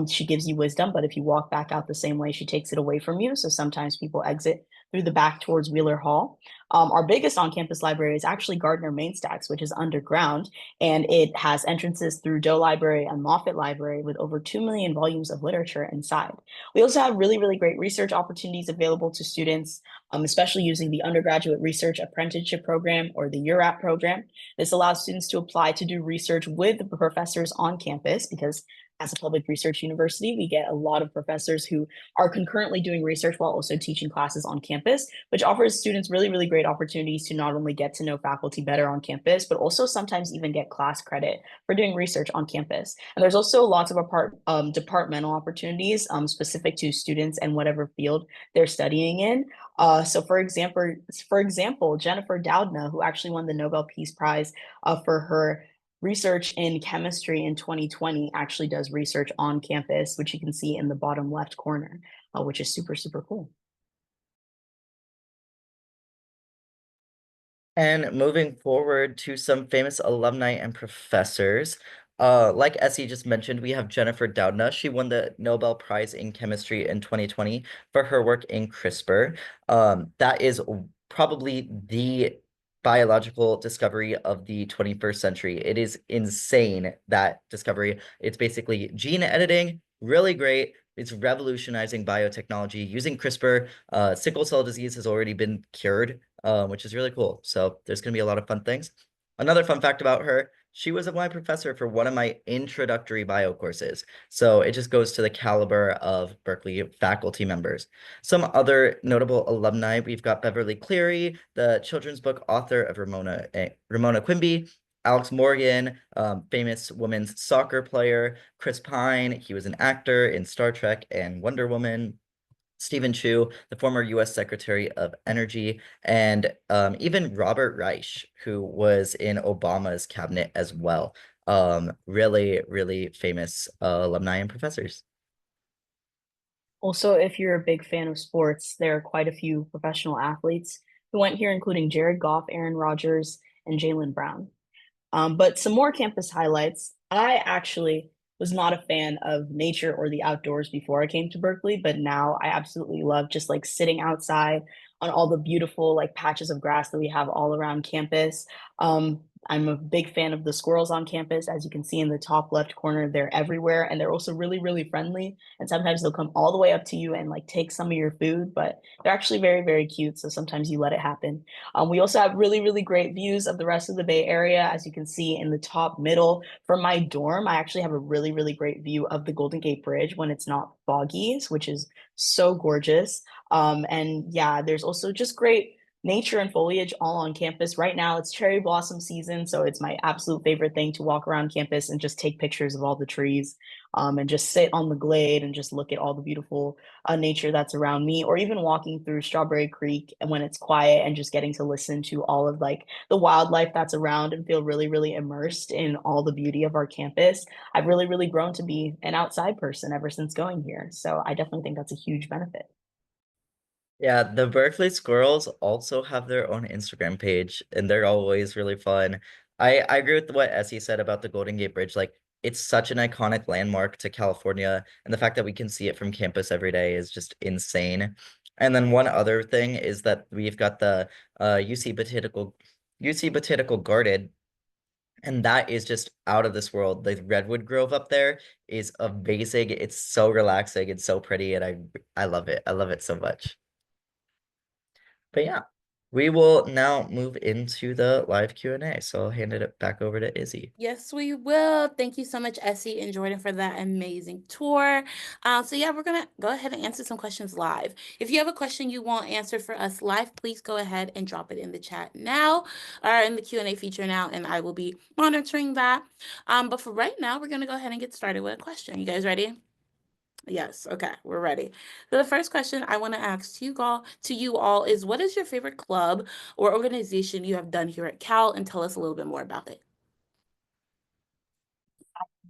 she gives you wisdom, but if you walk back out the same way, she takes it away from you. So sometimes people exit through the back towards Wheeler Hall. Our biggest on-campus library is actually Gardner Mainstacks, which is underground, and it has entrances through Doe Library and Moffett Library with over 2 million volumes of literature inside. We also have really, really great research opportunities available to students, especially using the Undergraduate Research Apprenticeship Program or the URAP program. This allows students to apply to do research with the professors on campus because as a public research university, we get a lot of professors who are concurrently doing research while also teaching classes on campus, which offers students really, really great opportunities to not only get to know faculty better on campus, but also sometimes even get class credit for doing research on campus. And there's also lots of departmental opportunities specific to students and whatever field they're studying in. So for example, Jennifer Doudna, who actually won the Nobel Peace Prize for her research in chemistry in 2020, actually does research on campus, which you can see in the bottom left corner, which is super, super cool. And moving forward to some famous alumni and professors. Like Essie just mentioned, we have Jennifer Doudna. She won the Nobel Prize in Chemistry in 2020 for her work in CRISPR. That is probably the biological discovery of the 21st century. It is insane, that discovery. It's basically gene editing, really great. It's revolutionizing biotechnology using CRISPR. Sickle cell disease has already been cured, which is really cool. So there's going to be a lot of fun things. Another fun fact about her, she was my professor for one of my introductory bio courses. So it just goes to the caliber of Berkeley faculty members. Some other notable alumni, we've got Beverly Cleary, the children's book author of Ramona Quimby, Alex Morgan, famous women's soccer player, Chris Pine, he was an actor in Star Trek and Wonder Woman, Stephen Chu, the former U.S. Secretary of Energy, and even Robert Reich, who was in Obama's cabinet as well. Really, really famous alumni and professors. Also, if you're a big fan of sports, there are quite a few professional athletes who went here, including Jared Goff, Aaron Rodgers, and Jaylen Brown. But some more campus highlights. I actually was not a fan of nature or the outdoors before I came to Berkeley, but now I absolutely love just like sitting outside on all the beautiful like patches of grass that we have all around campus. I'm a big fan of the squirrels on campus. As you can see in the top left corner, they're everywhere and they're also really, really friendly. And sometimes they'll come all the way up to you and like take some of your food, but they're actually very, very cute. So sometimes you let it happen. We also have really, really great views of the rest of the Bay Area. As you can see in the top middle from my dorm, I actually have a really, really great view of the Golden Gate Bridge when it's not foggy, which is so gorgeous. And yeah, there's also just great nature and foliage all on campus. Right now it's cherry blossom season, so it's my absolute favorite thing to walk around campus and just take pictures of all the trees, and just sit on the glade and just look at all the beautiful nature that's around me, or even walking through Strawberry Creek and when it's quiet and just getting to listen to all of like the wildlife that's around and feel really, really immersed in all the beauty of our campus. I've really, really grown to be an outside person ever since going here. So I definitely think that's a huge benefit. Yeah, the Berkeley Squirrels also have their own Instagram page, and they're always really fun. I agree with what Essie said about the Golden Gate Bridge. Like, it's such an iconic landmark to California, and the fact that we can see it from campus every day is just insane. And then one other thing is that we've got the UC Botanical Garden, and that is just out of this world. The Redwood Grove up there is amazing. It's so relaxing and so pretty, and I love it. I love it so much. But yeah, we will now move into the live Q&A. So I'll hand it back over to Izzy. Yes, we will. Thank you so much, Essie and Jordan, for that amazing tour. So yeah, we're gonna go ahead and answer some questions live. If you have a question you want answered for us live, please go ahead and drop it in the chat now, or in the Q&A feature now, and I will be monitoring that. But for right now, we're gonna go ahead and get started with a question. You guys ready? Yes, okay, we're ready. So the first question I want to ask to you all is what is your favorite club or organization you have done here at Cal and tell us a little bit more about it.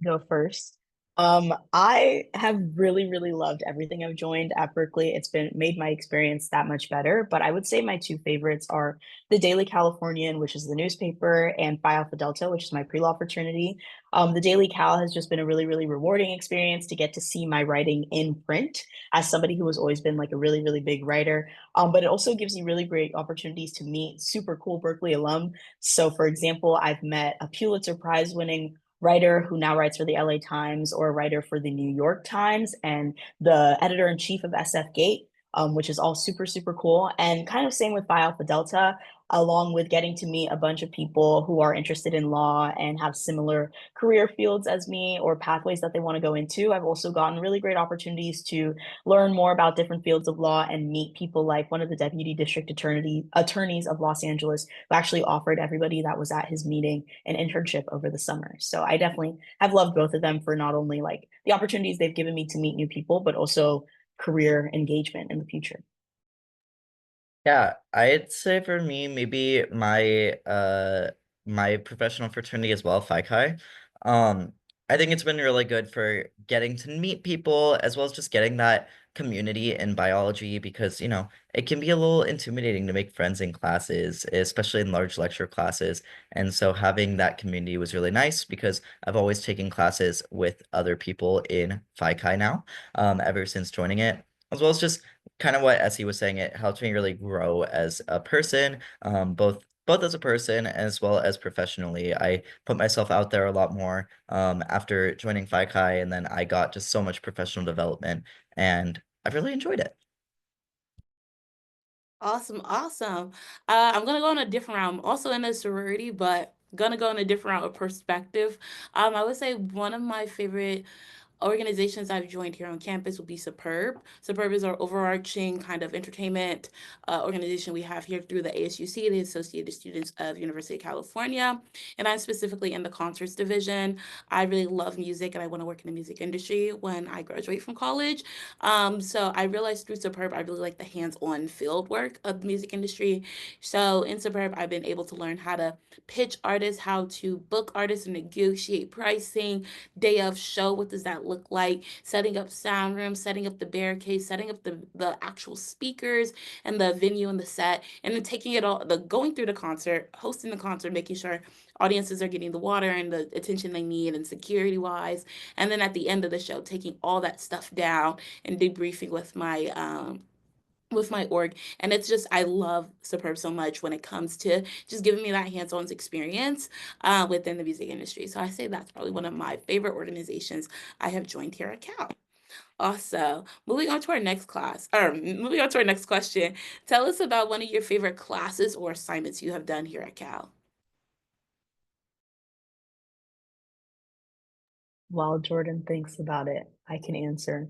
Go first. I have really, really loved everything I've joined at Berkeley. It's been made my experience that much better. But I would say my two favorites are the Daily Californian, which is the newspaper, and Phi Alpha Delta, which is my pre-law fraternity. The Daily Cal has just been a really, really rewarding experience to get to see my writing in print as somebody who has always been like a really, really big writer. But it also gives you really great opportunities to meet super cool Berkeley alum. So, for example, I've met a Pulitzer Prize winning writer who now writes for the LA Times or a writer for the New York Times and the editor in chief of SF Gate, which is all super, super cool. And kind of same with Phi Alpha Delta, along with getting to meet a bunch of people who are interested in law and have similar career fields as me or pathways that they want to go into. I've also gotten really great opportunities to learn more about different fields of law and meet people like one of the deputy district attorneys of Los Angeles who actually offered everybody that was at his meeting an internship over the summer. So I definitely have loved both of them for not only like the opportunities they've given me to meet new people, but also career engagement in the future. Yeah, I'd say for me, maybe my professional fraternity as well, Phi Chi. Um, I think it's been really good for getting to meet people as well as just getting that community in biology because, it can be a little intimidating to make friends in classes, especially in large lecture classes. And so having that community was really nice because I've always taken classes with other people in Phi Chi now, ever since joining it, as well as just kind of what Essie was saying, it helped me really grow as a person, both as a person as well as professionally. I put myself out there a lot more after joining Phi Chi, and then I got just so much professional development, and I've really enjoyed it. Awesome, awesome. I'm gonna go on a different route. I'm also in a sorority, but gonna go on a different route of perspective. I would say one of my favorite organizations I've joined here on campus will be Superb. Superb is our overarching kind of entertainment organization we have here through the ASUC, the Associated Students of University of California. And I'm specifically in the concerts division. I really love music and I want to work in the music industry when I graduate from college. So I realized through Superb, I really like the hands-on field work of the music industry. So in Superb, I've been able to learn how to pitch artists, how to book artists and negotiate pricing, day of show, what does that look like, setting up sound rooms, setting up the barricades, setting up the actual speakers and the venue and the set, and then taking it all, the going through the concert, hosting the concert, making sure audiences are getting the water and the attention they need and security wise, and then at the end of the show taking all that stuff down and debriefing with my org. And it's just, I love Superb so much when it comes to just giving me that hands-on experience within the music industry. So I say that's probably one of my favorite organizations I have joined here at Cal. Also, moving on to our next class, or moving on to our next question, tell us about one of your favorite classes or assignments you have done here at Cal. While Jordan thinks about it, I can answer.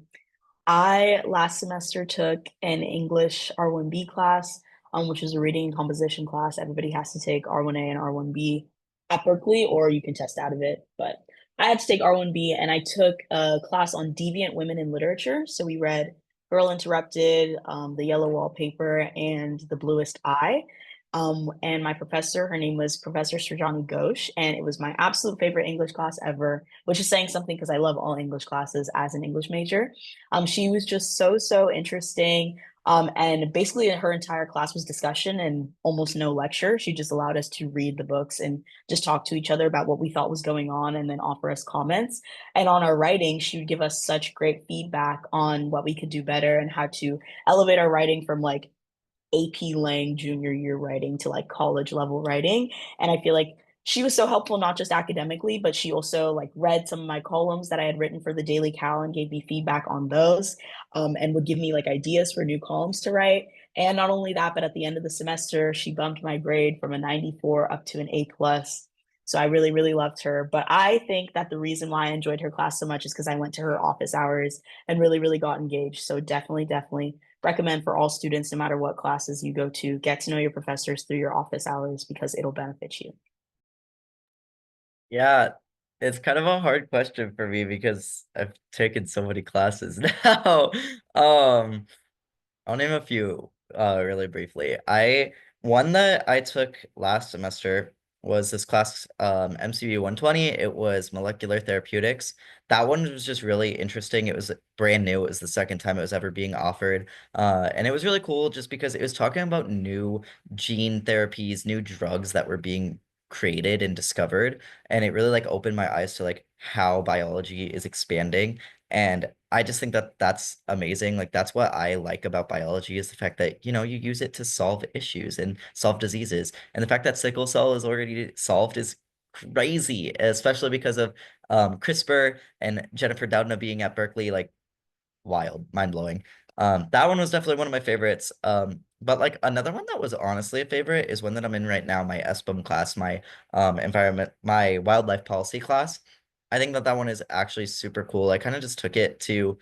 I last semester took an English R1B class, which is a reading and composition class. Everybody has to take R1A and R1B at Berkeley, or you can test out of it. But I had to take R1B, and I took a class on deviant women in literature. So we read Girl Interrupted, The Yellow Wallpaper, and The Bluest Eye. And my professor, her name was Professor Srajani Ghosh, and it was my absolute favorite English class ever, which is saying something because I love all English classes as an English major. She was just so, so interesting. And basically her entire class was discussion and almost no lecture. She just allowed us to read the books and just talk to each other about what we thought was going on and then offer us comments. And on our writing, she would give us such great feedback on what we could do better and how to elevate our writing from like AP Lang junior year writing to like college level writing. And I feel like she was so helpful, not just academically, but she also like read some of my columns that I had written for the Daily Cal and gave me feedback on those, and would give me like ideas for new columns to write. And not only that, but at the end of the semester, she bumped my grade from a 94 up to an A plus. So I really, really loved her. But I think that the reason why I enjoyed her class so much is because I went to her office hours and really, really got engaged. So definitely, definitely recommend for all students, no matter what classes you go to, get to know your professors through your office hours because it'll benefit you. Yeah, It's kind of a hard question for me because I've taken so many classes now. Um, I'll name a few really briefly. One that I took last semester was this class MCV 120. It was molecular therapeutics. That one was just really interesting. It was brand new. It was the second time it was ever being offered. And it was really cool just because it was talking about new gene therapies, new drugs that were being created and discovered. And it really like opened my eyes to like how biology is expanding. And I just think that that's amazing. Like that's what I like about biology is the fact that, you use it to solve issues and solve diseases. And the fact that sickle cell is already solved is crazy, especially because of CRISPR and Jennifer Doudna being at Berkeley, like wild, mind-blowing. That one was definitely one of my favorites. But like another one that was honestly a favorite is one that I'm in right now, my SBUM class, my wildlife policy class. I think that one is actually super cool. I kind of just took it to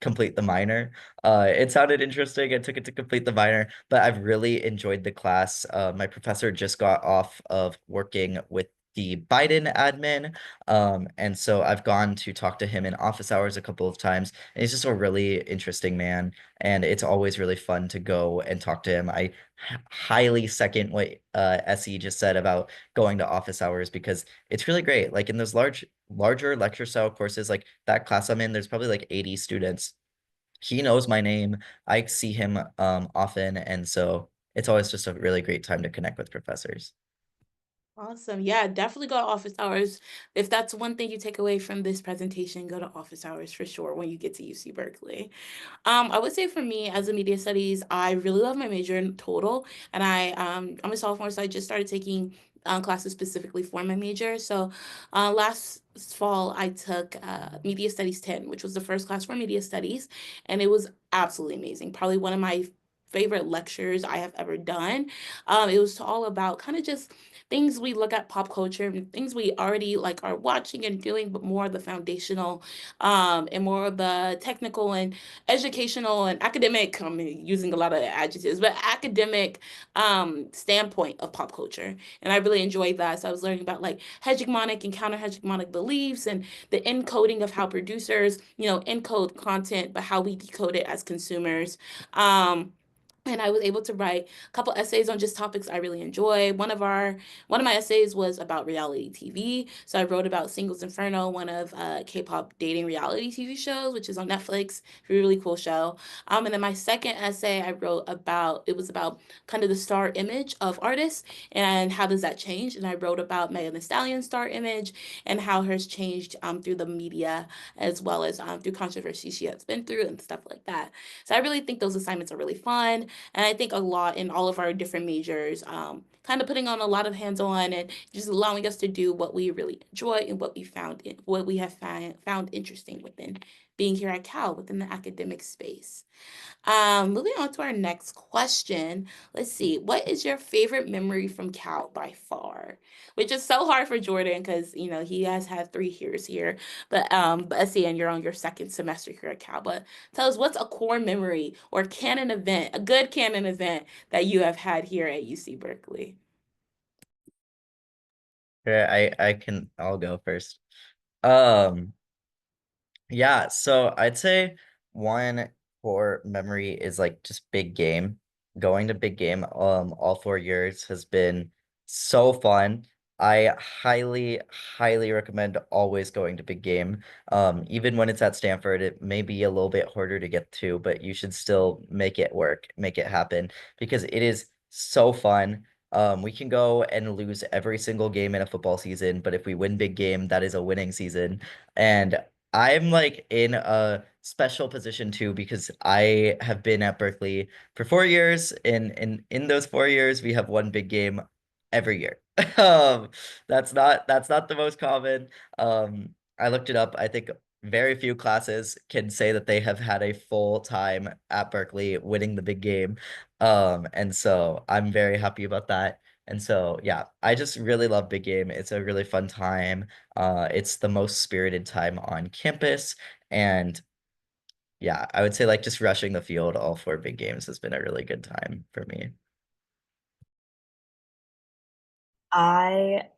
complete the minor. It sounded interesting. I took it to complete the minor, but I've really enjoyed the class. My professor just got off of working with the Biden admin. And so I've gone to talk to him in office hours a couple of times. And he's just a really interesting man. And it's always really fun to go and talk to him. I highly second what SE just said about going to office hours because it's really great. Like in those larger lecture style courses, like that class I'm in, there's probably like 80 students. He knows my name. I see him often, and so it's always just a really great time to connect with professors. Awesome. Yeah, definitely go to office hours. If that's one thing you take away from this presentation, go to office hours for sure when you get to UC Berkeley. I would say for me as a media studies, I really love my major in total, and I'm a sophomore, so I just started taking classes specifically for my major. So last fall, I took Media Studies 10, which was the first class for media studies, and it was absolutely amazing. Probably one of my favorite lectures I have ever done. It was all about kind of just things we look at pop culture and things we already like are watching and doing, but more of the foundational and more of the technical and educational and academic, I'm using a lot of adjectives, but academic standpoint of pop culture. And I really enjoyed that. So I was learning about like hegemonic and counter hegemonic beliefs and the encoding of how producers, encode content, but how we decode it as consumers. And I was able to write a couple essays on just topics I really enjoy. One of my essays was about reality TV. So I wrote about Singles Inferno, one of K-pop dating reality TV shows, which is on Netflix. Really cool show. And then my second essay I wrote about it was about kind of the star image of artists and how does that change. And I wrote about Megan Thee Stallion's star image and how hers changed through the media as well as through controversy she has been through and stuff like that. So I really think those assignments are really fun. And I think a lot in all of our different majors, kind of putting on a lot of hands-on and just allowing us to do what we really enjoy and what we have found interesting within being here at Cal within the academic space. Moving on to our next question. Let's see. What is your favorite memory from Cal by far? Which is so hard for Jordan because he has had 3 years here. But Essie, and you're on your second semester here at Cal. But tell us what's a core memory or canon event, a good canon event that you have had here at UC Berkeley. Yeah, I'll go first. Um, Yeah, so I'd say one core memory is like just big game. Going to big game all 4 years has been so fun. I highly recommend always going to big game. Even when it's at Stanford, it may be a little bit harder to get to, but you should still make it work, make it happen because it is so fun. We can go and lose every single game in a football season, but if we win big game, that is a winning season. And I'm like in a special position too because I have been at Berkeley for 4 years. In those 4 years, we have one big game every year. Um, that's not the most common. I looked it up. I think very few classes can say that they have had a full time at Berkeley winning the big game. And so I'm very happy about that. And so yeah, I just really love big game. It's a really fun time. It's the most spirited time on campus. And yeah, I would say like just rushing the field all 4 big games has been a really good time for me. I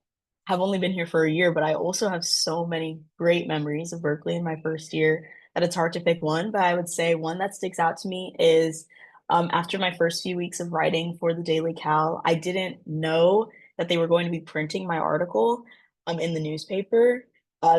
have only been here for a year, but I also have so many great memories of Berkeley in my first year that it's hard to pick one. But I would say one that sticks out to me is after my first few weeks of writing for the Daily Cal, I didn't know that they were going to be printing my article in the newspaper.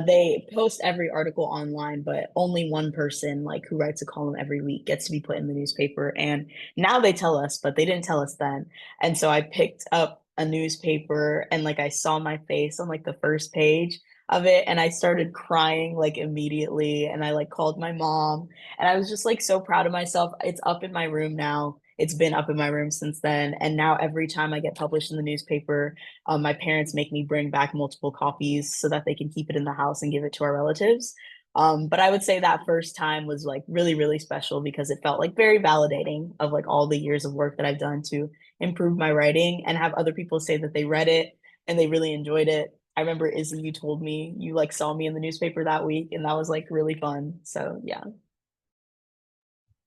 They post every article online, but only one person, like who writes a column every week, gets to be put in the newspaper. And now they tell us, but they didn't tell us then. And so I picked up a newspaper and like I saw my face on like the first page of it and I started crying like immediately and I like called my mom and I was just like so proud of myself. It's up in my room now. It's been up in my room since then. And now every time I get published in the newspaper, my parents make me bring back multiple copies so that they can keep it in the house and give it to our relatives. But I would say that first time was like really, really special because it felt like very validating of like all the years of work that I've done to improve my writing and have other people say that they read it and they really enjoyed it. I remember Izzy, you told me you like saw me in the newspaper that week, and that was like really fun. So yeah.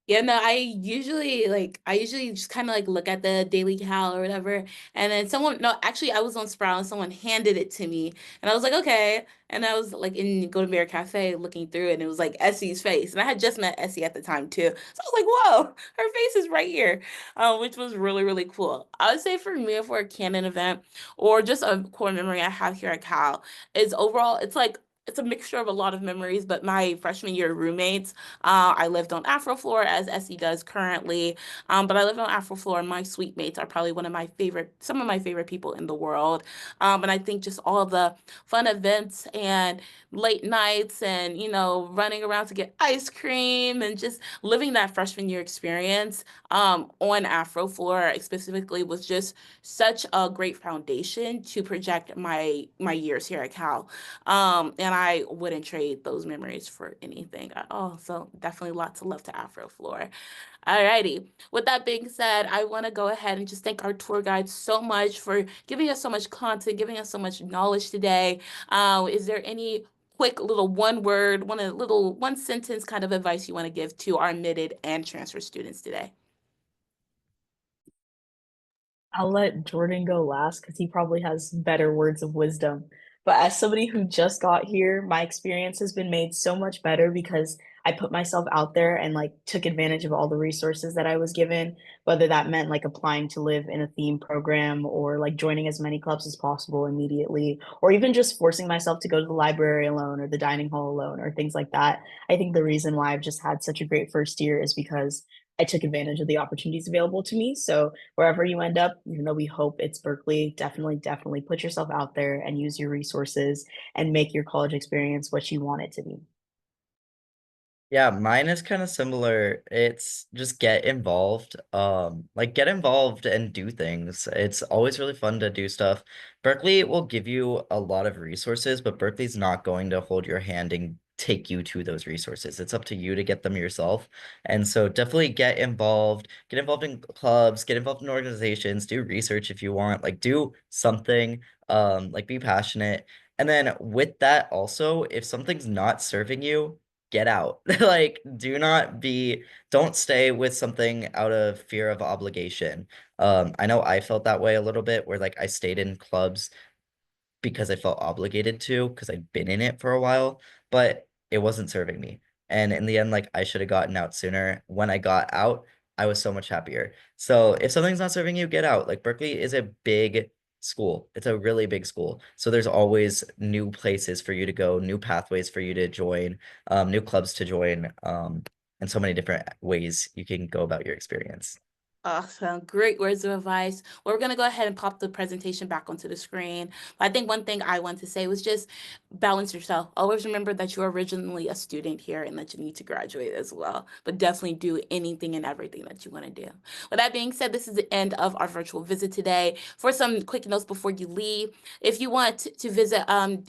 Yeah, no, I usually just kind of like look at the Daily Cal or whatever, and then someone no, actually I was on Sprout and someone handed it to me, and I was like, okay, and I was like in Go to Bear Cafe looking through it, and it was like Essie's face, and I had just met Essie at the time too, so I was like, whoa, her face is right here, which was really really cool. I would say for me for a canon event or just a core memory I have here at Cal is overall it's like. It's a mixture of a lot of memories, but my freshman year roommates I lived on Afrofloor as Essie does currently, but I lived on Afrofloor and my suite mates are probably some of my favorite people in the world. And I think just all the fun events and late nights and, running around to get ice cream and just living that freshman year experience on Afrofloor specifically was just such a great foundation to project my years here at Cal. And I wouldn't trade those memories for anything at all. So definitely lots of love to Afro Floor. Alrighty. With that being said, I want to go ahead and just thank our tour guide so much for giving us so much content, giving us so much knowledge today. Is there any quick little one word, one sentence kind of advice you want to give to our admitted and transfer students today? I'll let Jordan go last because he probably has better words of wisdom. But as somebody who just got here, my experience has been made so much better because I put myself out there and like took advantage of all the resources that I was given, whether that meant like applying to live in a theme program or like joining as many clubs as possible immediately, or even just forcing myself to go to the library alone or the dining hall alone or things like that. I think the reason why I've just had such a great first year is because I took advantage of the opportunities available to me. So wherever you end up, even though we hope it's Berkeley, definitely put yourself out there and use your resources and make your college experience what you want it to be. Yeah, mine is kind of similar. It's just get involved. Like get involved and do things. It's always really fun to do stuff. Berkeley will give you a lot of resources, but Berkeley's not going to hold your hand and take you to those resources. It's up to you to get them yourself. And so definitely get involved in clubs, get involved in organizations, do research if you want, like do something, like be passionate. And then with that also, if something's not serving you, get out. Like, don't stay with something out of fear of obligation. I know I felt that way a little bit where like I stayed in clubs because I felt obligated to, because I'd been in it for a while, but it wasn't serving me. And in the end, like I should have gotten out sooner. When I got out, I was so much happier. So if something's not serving you, get out. Like Berkeley is a big school. It's a really big school. So there's always new places for you to go, new pathways for you to join, new clubs to join, and so many different ways you can go about your experience. Awesome. Great words of advice. Well, we're going to go ahead and pop the presentation back onto the screen. I think one thing I want to say was just balance yourself. Always remember that you're originally a student here and that you need to graduate as well. But definitely do anything and everything that you want to do. With that being said, this is the end of our virtual visit today. For some quick notes before you leave, if you want to visit,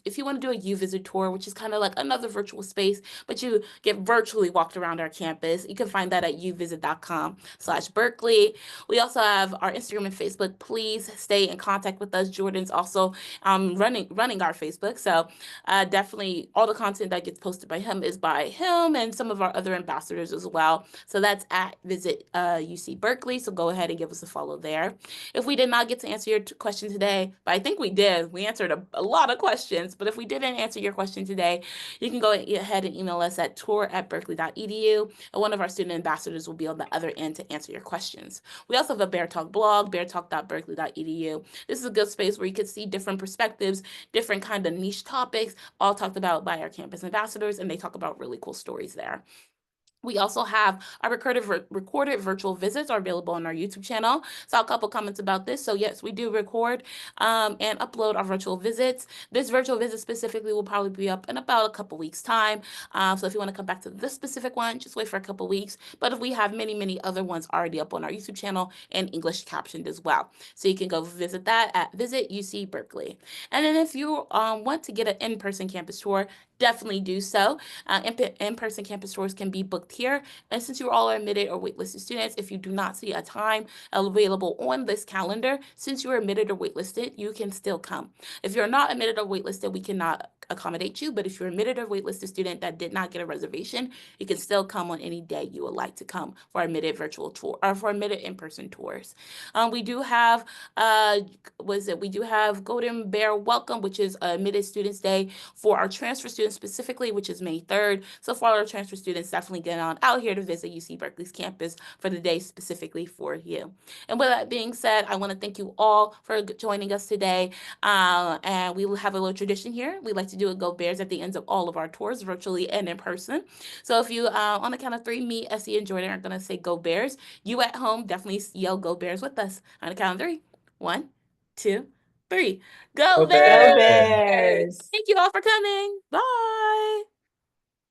if you want to do a U-Visit tour, which is kind of like another virtual space, but you get virtually walked around our campus, you can find that at uvisit.com/Berkeley. Berkeley. We also have our Instagram and Facebook. Please stay in contact with us. Jordan's also running our Facebook. So definitely all the content that gets posted by him is by him and some of our other ambassadors as well. So that's at Visit UC Berkeley. So go ahead and give us a follow there. If we did not get to answer your question today, but I think we did, we answered a lot of questions, but if we didn't answer your question today, you can go ahead and email us at tour@berkeley.edu, and one of our student ambassadors will be on the other end to answer your questions. We also have a Bear Talk blog, beartalk.berkeley.edu. This is a good space where you can see different perspectives, different kind of niche topics, all talked about by our campus ambassadors, and they talk about really cool stories there. We also have our recorded virtual visits are available on our YouTube channel. Saw a couple comments about this. So yes, we do record and upload our virtual visits. This virtual visit specifically will probably be up in about a couple weeks time. So if you want to come back to this specific one, just wait for a couple weeks. But if we have many other ones already up on our YouTube channel and English captioned as well. So you can go visit that at Visit UC Berkeley. And then if you want to get an in-person campus tour, definitely do so. In-person campus tours can be booked here. And since you all are admitted or waitlisted students, if you do not see a time available on this calendar, since you are admitted or waitlisted, you can still come. If you're not admitted or waitlisted, we cannot accommodate you. But if you're admitted or waitlisted student that did not get a reservation, you can still come on any day you would like to come for admitted virtual tour or for admitted in-person tours. We do have we do have Golden Bear Welcome, which is admitted students day for our transfer students specifically, which is May 3rd. So for our transfer students, definitely get on out here to visit UC Berkeley's campus for the day specifically for you. And with that being said, I want to thank you all for joining us today. And we will have a little tradition here. We like to do a Go Bears at the ends of all of our tours, virtually and in person. So if you, on the count of 3, me, Essie, and Jordan are going to say Go Bears. You at home, definitely yell Go Bears with us. On the count of 3. 1, 2, 3. Go Go Bears! Go Bears! Thank you all for coming. Bye.